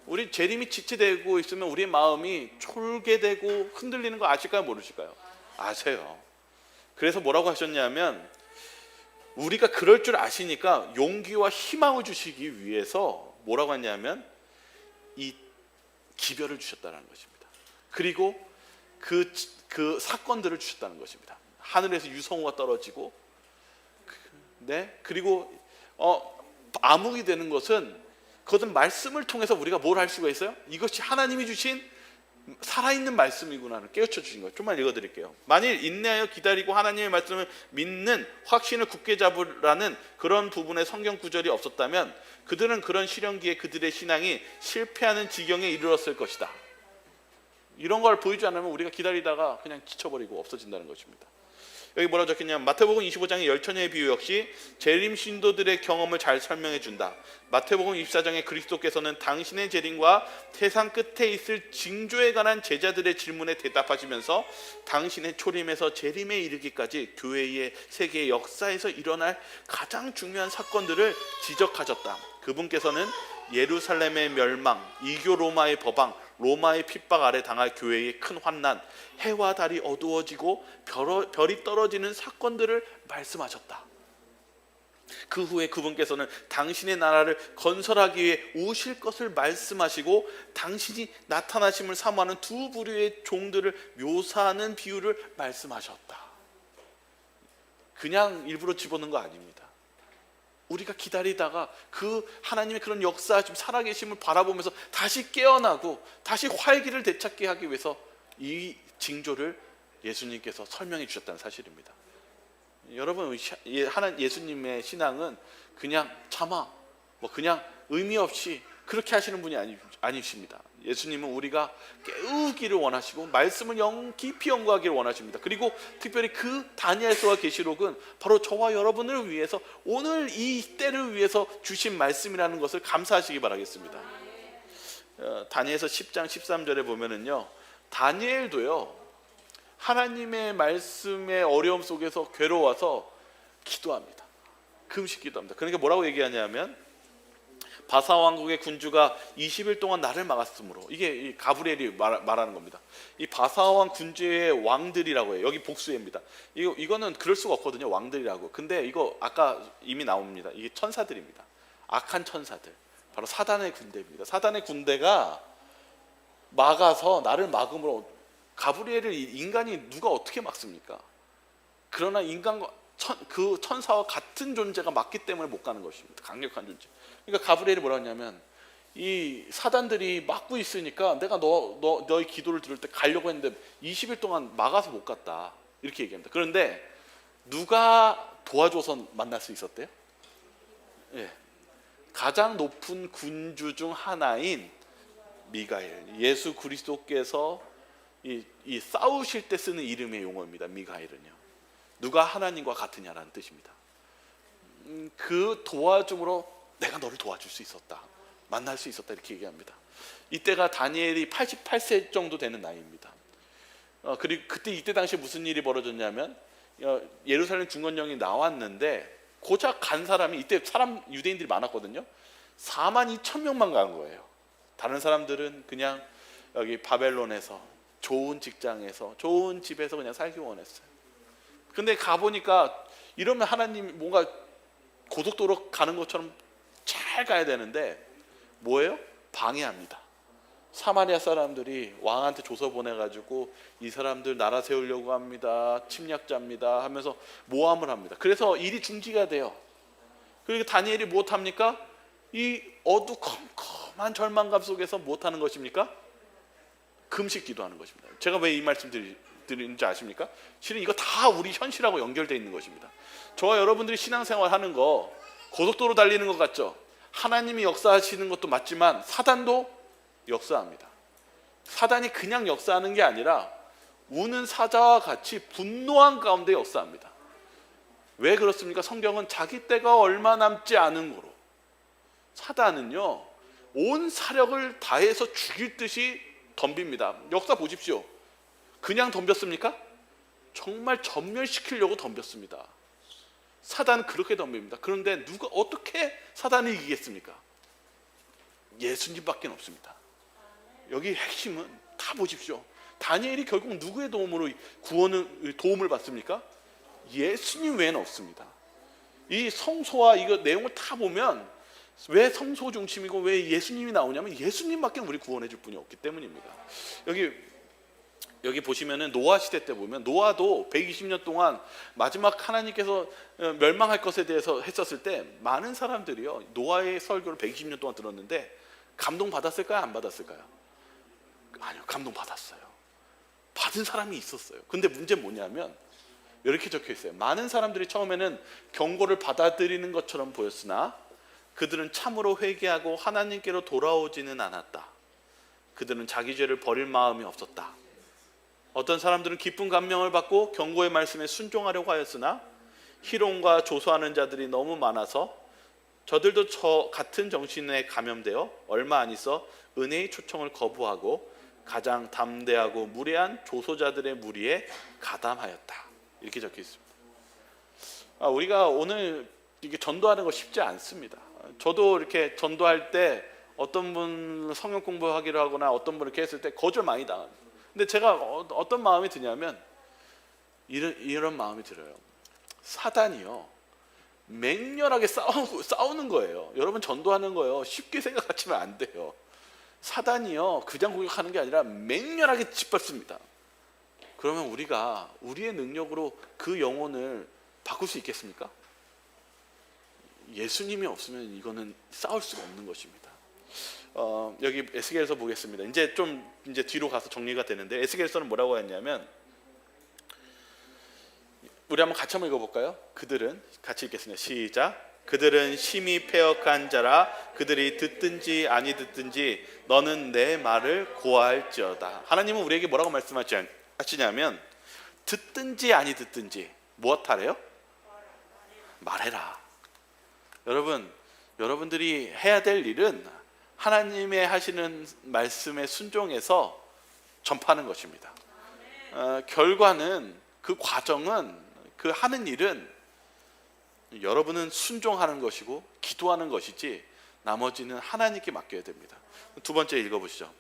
우리 재림이 지체되고 있으면 우리의 마음이 촐게되고 흔들리는 거 아실까요, 모르실까요? 아세요. 그래서 뭐라고 하셨냐면 우리가 그럴 줄 아시니까 용기와 희망을 주시기 위해서 뭐라고 했냐면 이 기별을 주셨다는 것입니다. 그리고 그 사건들을 주셨다는 것입니다. 하늘에서 유성우가 떨어지고, 그리고 암흑이 되는 것은 그것은 말씀을 통해서 우리가 뭘 할 수가 있어요? 이것이 하나님이 주신 살아있는 말씀이구나를 깨우쳐 주신 거예요. 좀만 읽어드릴게요. 만일 인내하여 기다리고 하나님의 말씀을 믿는 확신을 굳게 잡으라는 그런 부분의 성경 구절이 없었다면 그들은 그런 시련기에 그들의 신앙이 실패하는 지경에 이르렀을 것이다. 이런 걸 보이지 않으면 우리가 기다리다가 그냥 지쳐버리고 없어진다는 것입니다. 여기 뭐라고 적혔냐면 마태복음 25장의 열처녀의 비유 역시 재림 신도들의 경험을 잘 설명해 준다. 마태복음 24장의 그리스도께서는 당신의 재림과 세상 끝에 있을 징조에 관한 제자들의 질문에 대답하시면서 당신의 초림에서 재림에 이르기까지 교회의 세계의 역사에서 일어날 가장 중요한 사건들을 지적하셨다. 그분께서는 예루살렘의 멸망, 이교 로마의 법왕, 로마의 핍박 아래 당할 교회의 큰 환난, 해와 달이 어두워지고 별이 떨어지는 사건들을 말씀하셨다. 그 후에 그분께서는 당신의 나라를 건설하기 위해 오실 것을 말씀하시고 당신이 나타나심을 사모하는 두 부류의 종들을 묘사하는 비유를 말씀하셨다. 그냥 일부러 집어넣은 거 아닙니다. 우리가 기다리다가 그 하나님의 그런 역사, 지금 살아계심을 바라보면서 다시 깨어나고 다시 활기를 되찾게 하기 위해서 이 징조를 예수님께서 설명해 주셨다는 사실입니다. 여러분, 예수님의 신앙은 그냥 그냥 의미 없이 그렇게 하시는 분이 아니십니다. 예수님은 우리가 깨우기를 원하시고 말씀을 깊이 연구하기를 원하십니다. 그리고 특별히 그 다니엘서와 계시록은 바로 저와 여러분을 위해서 오늘 이 때를 위해서 주신 말씀이라는 것을 감사하시기 바라겠습니다. 다니엘서 10장 13절에 보면은요, 다니엘도요 하나님의 말씀의 어려움 속에서 괴로워서 기도합니다. 금식 기도합니다. 그러니까 뭐라고 얘기하냐면 바사 왕국의 군주가 20일 동안 나를 막았으므로, 이게 가브리엘이 말하는 겁니다. 이 바사 왕 군주의 왕들이라고 해요. 여기 복수입니다. 이거는 그럴 수가 없거든요, 왕들이라고. 근데 이거 아까 이미 나옵니다. 이게 천사들입니다. 악한 천사들, 바로 사단의 군대입니다. 사단의 군대가 막아서 나를 막음으로, 가브리엘을 인간이 누가 어떻게 막습니까? 그러나 인간과 그 천사와 같은 존재가 맞기 때문에 못 가는 것입니다. 강력한 존재. 그러니까 가브리엘이 뭐라 하냐면 이 사단들이 막고 있으니까 내가 너의 기도를 들을 때 가려고 했는데 20일 동안 막아서 못 갔다. 이렇게 얘기합니다. 그런데 누가 도와줘서 만날 수 있었대요? 예. 가장 높은 군주 중 하나인 미가엘. 예수 그리스도께서 이 싸우실 때 쓰는 이름의 용어입니다. 미가엘은요. 누가 하나님과 같으냐라는 뜻입니다. 그 도와줌으로 내가 너를 도와줄 수 있었다. 만날 수 있었다. 이렇게 얘기합니다. 이때가 다니엘이 88세 정도 되는 나이입니다. 그리고 이때 당시에 무슨 일이 벌어졌냐면 예루살렘 중건령이 나왔는데 고작 간 사람이 이때 유대인들이 많았거든요. 42,000명만 간 거예요. 다른 사람들은 그냥 여기 바벨론에서 좋은 직장에서 좋은 집에서 그냥 살기 원했어요. 근데 가보니까 이러면 하나님 뭔가 고속도로 가는 것처럼 잘 가야 되는데 뭐예요? 방해합니다. 사마리아 사람들이 왕한테 조서 보내가지고 이 사람들 나라 세우려고 합니다. 침략자입니다 하면서 모함을 합니다. 그래서 일이 중지가 돼요. 그리고 다니엘이 무엇합니까? 이 어두컴컴한 절망감 속에서 무엇하는 것입니까? 금식 기도하는 것입니다. 제가 왜 이 말씀 드리는지 아십니까? 실은 이거 다 우리 현실하고 연결되어 있는 것입니다. 저와 여러분들이 신앙생활 하는 거 고속도로 달리는 것 같죠? 하나님이 역사하시는 것도 맞지만 사단도 역사합니다. 사단이 그냥 역사하는 게 아니라 우는 사자와 같이 분노한 가운데 역사합니다. 왜 그렇습니까? 성경은 자기 때가 얼마 남지 않은 거로. 사단은요 온 사력을 다해서 죽일 듯이 덤빕니다. 역사 보십시오. 그냥 덤볐습니까? 정말 전멸시키려고 덤볐습니다. 사단은 그렇게 덤빕니다. 그런데 어떻게 사단을 이기겠습니까? 예수님밖에 없습니다. 여기 핵심은 다 보십시오. 다니엘이 결국 누구의 도움으로 도움을 받습니까? 예수님 외에는 없습니다. 이 성소와 이거 내용을 다 보면 왜 성소 중심이고 왜 예수님이 나오냐면 예수님밖에 우리 구원해 줄 분이 없기 때문입니다. 여기 보시면은 노아 시대 때 보면 노아도 120년 동안 마지막 하나님께서 멸망할 것에 대해서 했었을 때 많은 사람들이요 노아의 설교를 120년 동안 들었는데 감동 받았을까요? 안 받았을까요? 아니요, 감동 받았어요. 받은 사람이 있었어요. 근데 문제는 뭐냐면 이렇게 적혀 있어요. 많은 사람들이 처음에는 경고를 받아들이는 것처럼 보였으나 그들은 참으로 회개하고 하나님께로 돌아오지는 않았다. 그들은 자기 죄를 버릴 마음이 없었다. 어떤 사람들은 기쁜 감명을 받고 경고의 말씀에 순종하려고 하였으나 희롱과 조소하는 자들이 너무 많아서 저들도 저 같은 정신에 감염되어 얼마 안 있어 은혜의 초청을 거부하고 가장 담대하고 무례한 조소자들의 무리에 가담하였다. 이렇게 적혀 있습니다. 우리가 오늘 이게 전도하는 거 쉽지 않습니다. 저도 이렇게 전도할 때 어떤 분 성경 공부하기로 하거나 어떤 분 이렇게 했을 때 거절 많이 당합니다. 근데 제가 어떤 마음이 드냐면 이런 마음이 들어요. 사단이요 맹렬하게 싸우는 거예요. 여러분 전도하는 거요 쉽게 생각하시면 안 돼요. 사단이요 그냥 공격하는 게 아니라 맹렬하게 짓밟습니다. 그러면 우리가 우리의 능력으로 그 영혼을 바꿀 수 있겠습니까? 예수님이 없으면 이거는 싸울 수가 없는 것입니다. 여기 에스겔서 보겠습니다. 이제 뒤로 가서 정리가 되는데 에스겔서는 뭐라고 했냐면 우리 한번 같이 한번 읽어볼까요? 그들은 같이 읽겠습니다. 시작. 그들은 심히 패역한 자라 그들이 듣든지 아니 듣든지 너는 내 말을 고할지어다. 하나님은 우리에게 뭐라고 말씀하시냐면 듣든지 아니 듣든지 무엇하래요? 말해라. 여러분들이 해야 될 일은 하나님의 하시는 말씀에 순종해서 전파하는 것입니다. 결과는 그 과정은 그 하는 일은 여러분은 순종하는 것이고 기도하는 것이지 나머지는 하나님께 맡겨야 됩니다. 두 번째 읽어보시죠.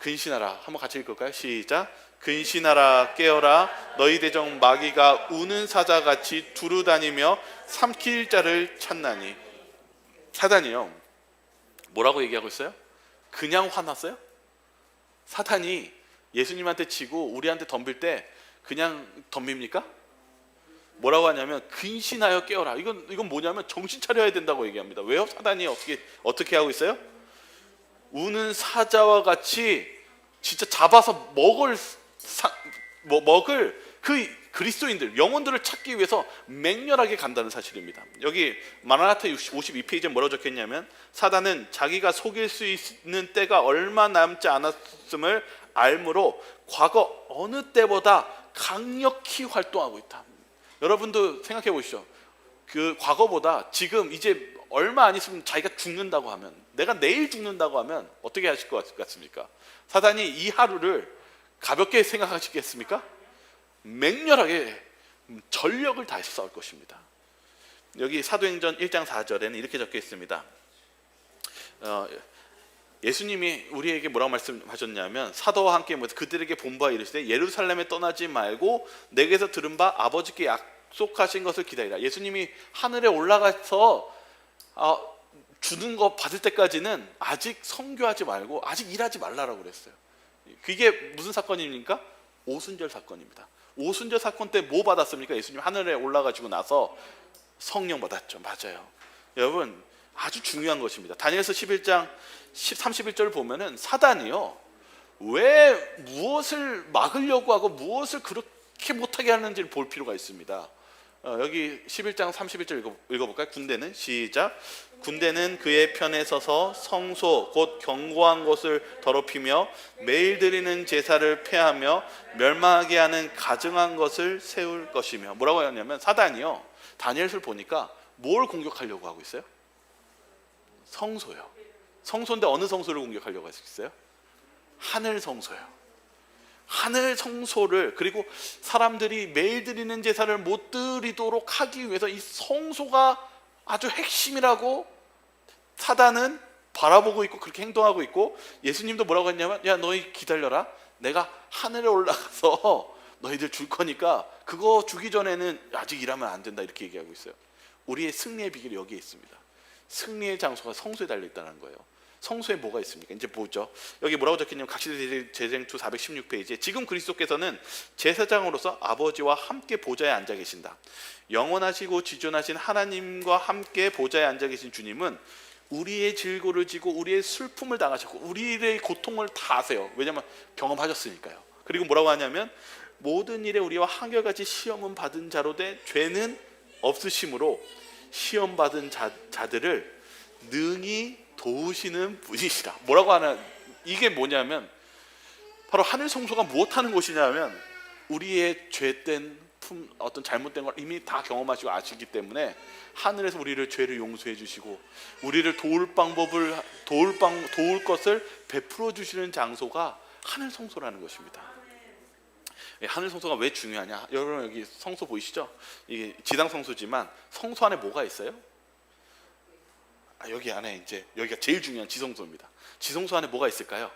근신하라. 한번 같이 읽을까요? 시작. 근신하라 깨어라 너희 대적 마귀가 우는 사자같이 두루다니며 삼킬 자를 찾나니. 사단이요 뭐라고 얘기하고 있어요? 그냥 화났어요? 사탄이 예수님한테 치고 우리한테 덤빌 때 그냥 덤빕니까? 뭐라고 하냐면 근신하여 깨어라. 이건 뭐냐면 정신 차려야 된다고 얘기합니다. 왜요? 사단이 어떻게 하고 있어요? 우는 사자와 같이 진짜 잡아서 먹을 그 그리스도인들, 영혼들을 찾기 위해서 맹렬하게 간다는 사실입니다. 여기 마라나타 52페이지에 뭐라고 적혀있냐면, 사단은 자기가 속일 수 있는 때가 얼마 남지 않았음을 알므로 과거 어느 때보다 강력히 활동하고 있다. 여러분도 생각해 보시죠. 그 과거보다 지금 이제 얼마 안 있으면 자기가 죽는다고 하면, 내가 내일 죽는다고 하면 어떻게 하실 것 같습니까? 사단이 이 하루를 가볍게 생각하시겠습니까? 맹렬하게 전력을 다해서 싸울 것입니다. 여기 사도행전 1장 4절에는 이렇게 적혀 있습니다. 예수님이 우리에게 뭐라고 말씀하셨냐면, 사도와 함께 모여서 그들에게 본바 이르시되 예루살렘에 떠나지 말고 내게서 들은 바 아버지께 약속하신 것을 기다리라. 예수님이 하늘에 올라가서 주는 거 받을 때까지는 아직 선교하지 말고 아직 일하지 말라라고 그랬어요. 그게 무슨 사건입니까? 오순절 사건입니다. 오순절 사건 때 뭐 받았습니까? 예수님 하늘에 올라가지고 나서 성령 받았죠. 맞아요. 여러분, 아주 중요한 것입니다. 다니엘서 11장 31절 보면은 사단이요, 왜 무엇을 막으려고 하고 무엇을 그렇게 못하게 하는지를 볼 필요가 있습니다. 여기 11장 31절 읽어볼까요? 군대는 시작. 군대는 그의 편에 서서 성소 곧 견고한 곳을 더럽히며 매일 드리는 제사를 폐하며 멸망하게 하는 가증한 것을 세울 것이며. 뭐라고 하냐면, 사단이요, 다니엘서를 보니까 뭘 공격하려고 하고 있어요? 성소요. 성소인데 어느 성소를 공격하려고 했어요? 하늘 성소요. 하늘 성소를, 그리고 사람들이 매일 드리는 제사를 못 드리도록 하기 위해서 이 성소가 아주 핵심이라고 사단은 바라보고 있고 그렇게 행동하고 있고, 예수님도 뭐라고 했냐면, 야 너희 기다려라, 내가 하늘에 올라가서 너희들 줄 거니까 그거 주기 전에는 아직 일하면 안 된다, 이렇게 얘기하고 있어요. 우리의 승리의 비결이 여기에 있습니다. 승리의 장소가 성소에 달려있다는 거예요. 성소에 뭐가 있습니까? 이제 보죠. 여기 뭐라고 적혀있냐면, 각시대 제생투 416페이지에 지금 그리스도께서는 제사장으로서 아버지와 함께 보좌에 앉아 계신다. 영원하시고 지존하신 하나님과 함께 보좌에 앉아 계신 주님은 우리의 질고를 지고 우리의 슬픔을 당하셨고 우리의 고통을 다 아세요. 왜냐하면 경험하셨으니까요. 그리고 뭐라고 하냐면, 모든 일에 우리와 한결같이 시험은 받은 자로 돼 죄는 없으심으로 시험 받은 자들을 능히 도우시는 분이시다. 뭐라고 하나, 이게 뭐냐면 바로 하늘 성소가 무엇하는 곳이냐면, 우리의 죄된 어떤 잘못된 걸 이미 다 경험하시고 아시기 때문에 하늘에서 우리를 죄를 용서해 주시고 우리를 도울 것을 베풀어 주시는 장소가 하늘 성소라는 것입니다. 하늘 성소가 왜 중요하냐? 여러분 여기 성소 보이시죠? 이게 지상 성소지만 성소 안에 뭐가 있어요? 여기 안에 이제 여기가 제일 중요한 지성소입니다. 지성소 안에 뭐가 있을까요?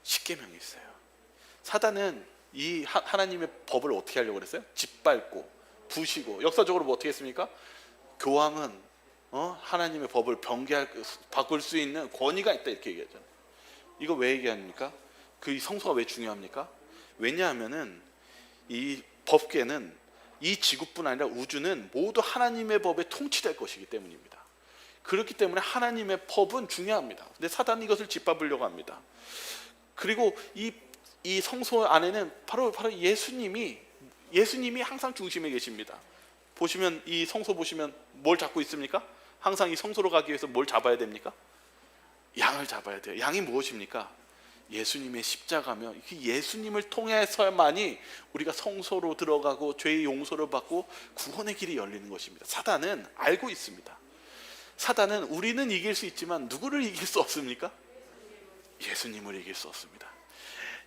십계명이 있어요. 사단은 이 하나님의 법을 어떻게 하려고 그랬어요? 짓밟고 부시고, 역사적으로 뭐 어떻게 했습니까? 교황은 하나님의 법을 바꿀 수 있는 권위가 있다, 이렇게 얘기하잖아요. 이거 왜 얘기합니까? 그 성소가 왜 중요합니까? 왜냐하면은 이 법계는 이 지구뿐 아니라 우주는 모두 하나님의 법에 통치될 것이기 때문입니다. 그렇기 때문에 하나님의 법은 중요합니다. 근데 사단이 이것을 짓밟으려고 합니다. 그리고 이 성소 안에는 바로 예수님이 항상 중심에 계십니다. 보시면 이 성소 보시면 뭘 잡고 있습니까? 항상 이 성소로 가기 위해서 뭘 잡아야 됩니까? 양을 잡아야 돼요. 양이 무엇입니까? 예수님의 십자가며, 예수님을 통해서만이 우리가 성소로 들어가고 죄의 용서를 받고 구원의 길이 열리는 것입니다. 사단은 알고 있습니다. 사단은 우리는 이길 수 있지만 누구를 이길 수 없습니까? 예수님을 이길 수 없습니다.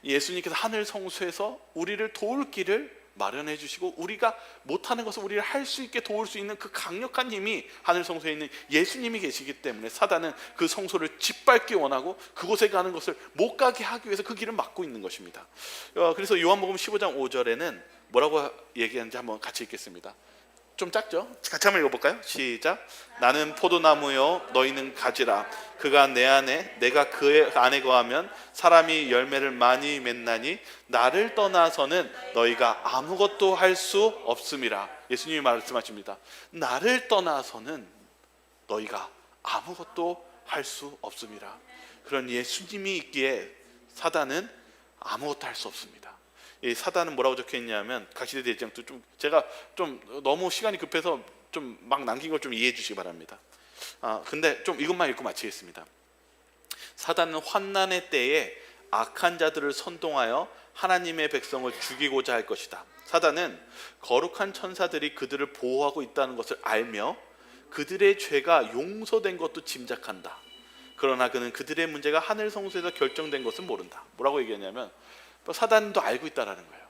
예수님께서 하늘 성소에서 우리를 도울 길을 마련해 주시고 우리가 못하는 것을 우리를 할 수 있게 도울 수 있는 그 강력한 힘이 하늘 성소에 있는 예수님이 계시기 때문에 사단은 그 성소를 짓밟기 원하고 그곳에 가는 것을 못 가게 하기 위해서 그 길을 막고 있는 것입니다. 그래서 요한복음 15장 5절에는 뭐라고 얘기하는지 한번 같이 읽겠습니다. 좀 작죠? 같이 한번 읽어볼까요? 시작. 나는 포도나무요 너희는 가지라. 그가 내 안에 내가 그 안에 거하면 사람이 열매를 많이 맺나니 나를 떠나서는 너희가 아무것도 할 수 없음이라. 예수님이 말씀하십니다. 나를 떠나서는 너희가 아무것도 할 수 없습니다. 그런 예수님이 있기에 사단은 아무것도 할 수 없습니다. 이 사단은 뭐라고 적혀 있냐면 각시대 대장도 좀 제가 좀 너무 시간이 급해서 좀 막 남긴 걸 좀 이해해 주시기 바랍니다. 근데 좀 이것만 읽고 마치겠습니다. 사단은 환난의 때에 악한 자들을 선동하여 하나님의 백성을 죽이고자 할 것이다. 사단은 거룩한 천사들이 그들을 보호하고 있다는 것을 알며 그들의 죄가 용서된 것도 짐작한다. 그러나 그는 그들의 문제가 하늘 성소에서 결정된 것은 모른다. 뭐라고 얘기하냐면 사단도 알고 있다라는 거예요.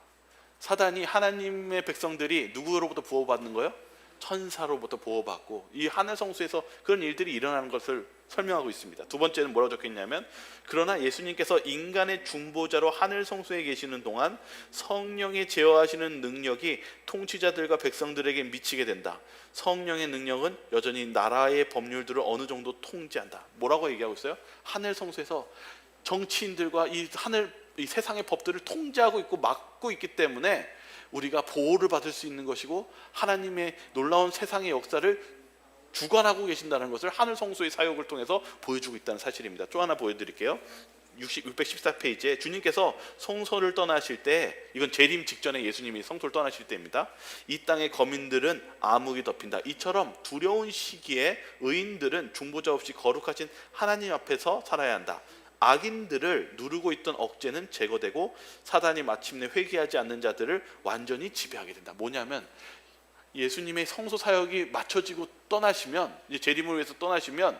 사단이 하나님의 백성들이 누구로부터 보호받는 거예요? 천사로부터 보호받고 이 하늘 성소에서 그런 일들이 일어나는 것을 설명하고 있습니다. 두 번째는 뭐라고 적혀 있냐면 그러나 예수님께서 인간의 중보자로 하늘 성소에 계시는 동안 성령의 제어하시는 능력이 통치자들과 백성들에게 미치게 된다. 성령의 능력은 여전히 나라의 법률들을 어느 정도 통제한다. 뭐라고 얘기하고 있어요? 하늘 성소에서 정치인들과 이 세상의 법들을 통제하고 있고 막고 있기 때문에 우리가 보호를 받을 수 있는 것이고 하나님의 놀라운 세상의 역사를 주관하고 계신다는 것을 하늘 성소의 사역을 통해서 보여주고 있다는 사실입니다. 또 하나 보여드릴게요. 614페이지에 주님께서 성소를 떠나실 때, 이건 재림 직전에 예수님이 성소를 떠나실 때입니다. 이 땅의 거민들은 암흑이 덮인다. 이처럼 두려운 시기에 의인들은 중보자 없이 거룩하신 하나님 앞에서 살아야 한다. 악인들을 누르고 있던 억제는 제거되고 사단이 마침내 회개하지 않는 자들을 완전히 지배하게 된다. 뭐냐면 예수님의 성소 사역이 마쳐지고 떠나시면, 이제 재림을 위해서 떠나시면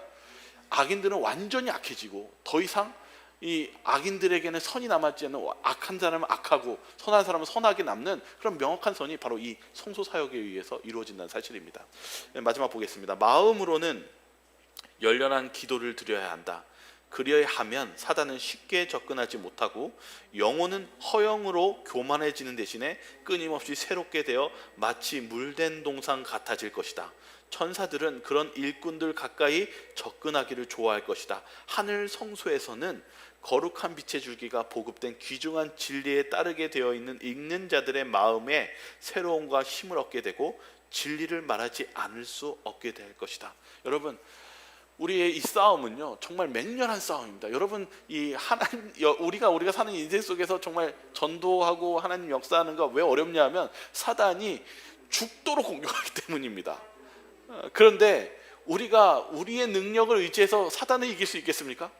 악인들은 완전히 악해지고 더 이상 이 악인들에게는 선이 남았지 않는, 악한 사람은 악하고 선한 사람은 선하게 남는 그런 명확한 선이 바로 이 성소 사역에 의해서 이루어진다는 사실입니다. 마지막 보겠습니다. 마음으로는 열렬한 기도를 드려야 한다. 그리하여 하면 사단은 쉽게 접근하지 못하고 영혼은 허영으로 교만해지는 대신에 끊임없이 새롭게 되어 마치 물된 동상 같아질 것이다. 천사들은 그런 일꾼들 가까이 접근하기를 좋아할 것이다. 하늘 성소에서는 거룩한 빛의 줄기가 보급된 귀중한 진리에 따르게 되어 있는 읽는 자들의 마음에 새로움과 힘을 얻게 되고 진리를 말하지 않을 수 없게 될 것이다. 여러분, 우리의 이 싸움은요 정말 맹렬한 싸움입니다. 여러분, 이 하나님, 우리가 사는 인생 속에서 정말 전도하고 하나님 역사하는 거 왜 어렵냐면 사단이 죽도록 공격하기 때문입니다. 그런데 우리가 우리의 능력을 의지해서 사단을 이길 수 있겠습니까?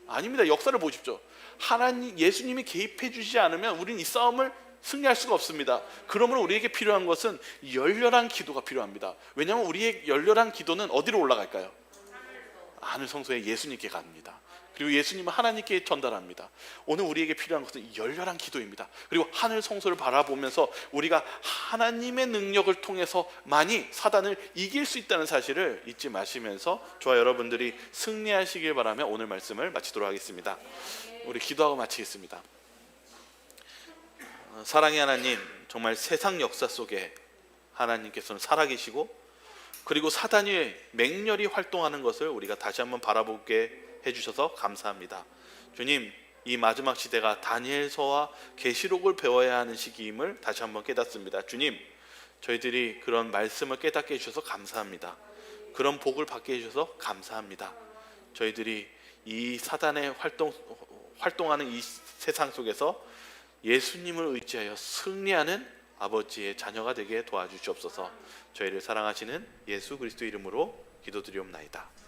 아닙니다. 역사를 보십시오. 하나님, 예수님이 개입해 주시지 않으면 우리는 이 싸움을 승리할 수가 없습니다. 그러므로 우리에게 필요한 것은 열렬한 기도가 필요합니다. 왜냐하면 우리의 열렬한 기도는 어디로 올라갈까요? 하늘 성소에 예수님께 갑니다. 그리고 예수님은 하나님께 전달합니다. 오늘 우리에게 필요한 것은 열렬한 기도입니다. 그리고 하늘 성소를 바라보면서 우리가 하나님의 능력을 통해서 많이 사단을 이길 수 있다는 사실을 잊지 마시면서 저와 여러분들이 승리하시길 바라며 오늘 말씀을 마치도록 하겠습니다. 우리 기도하고 마치겠습니다. 사랑의 하나님, 정말 세상 역사 속에 하나님께서는 살아계시고 그리고 사단이 맹렬히 활동하는 것을 우리가 다시 한번 바라보게 해주셔서 감사합니다. 주님, 이 마지막 시대가 다니엘서와 계시록을 배워야 하는 시기임을 다시 한번 깨닫습니다. 주님, 저희들이 그런 말씀을 깨닫게 해주셔서 감사합니다. 그런 복을 받게 해주셔서 감사합니다. 저희들이 이 사단의 활동하는 이 세상 속에서 예수님을 의지하여 승리하는 아버지의 자녀가 되게 도와주시옵소서. 저희를 사랑하시는 예수 그리스도 이름으로 기도드리옵나이다.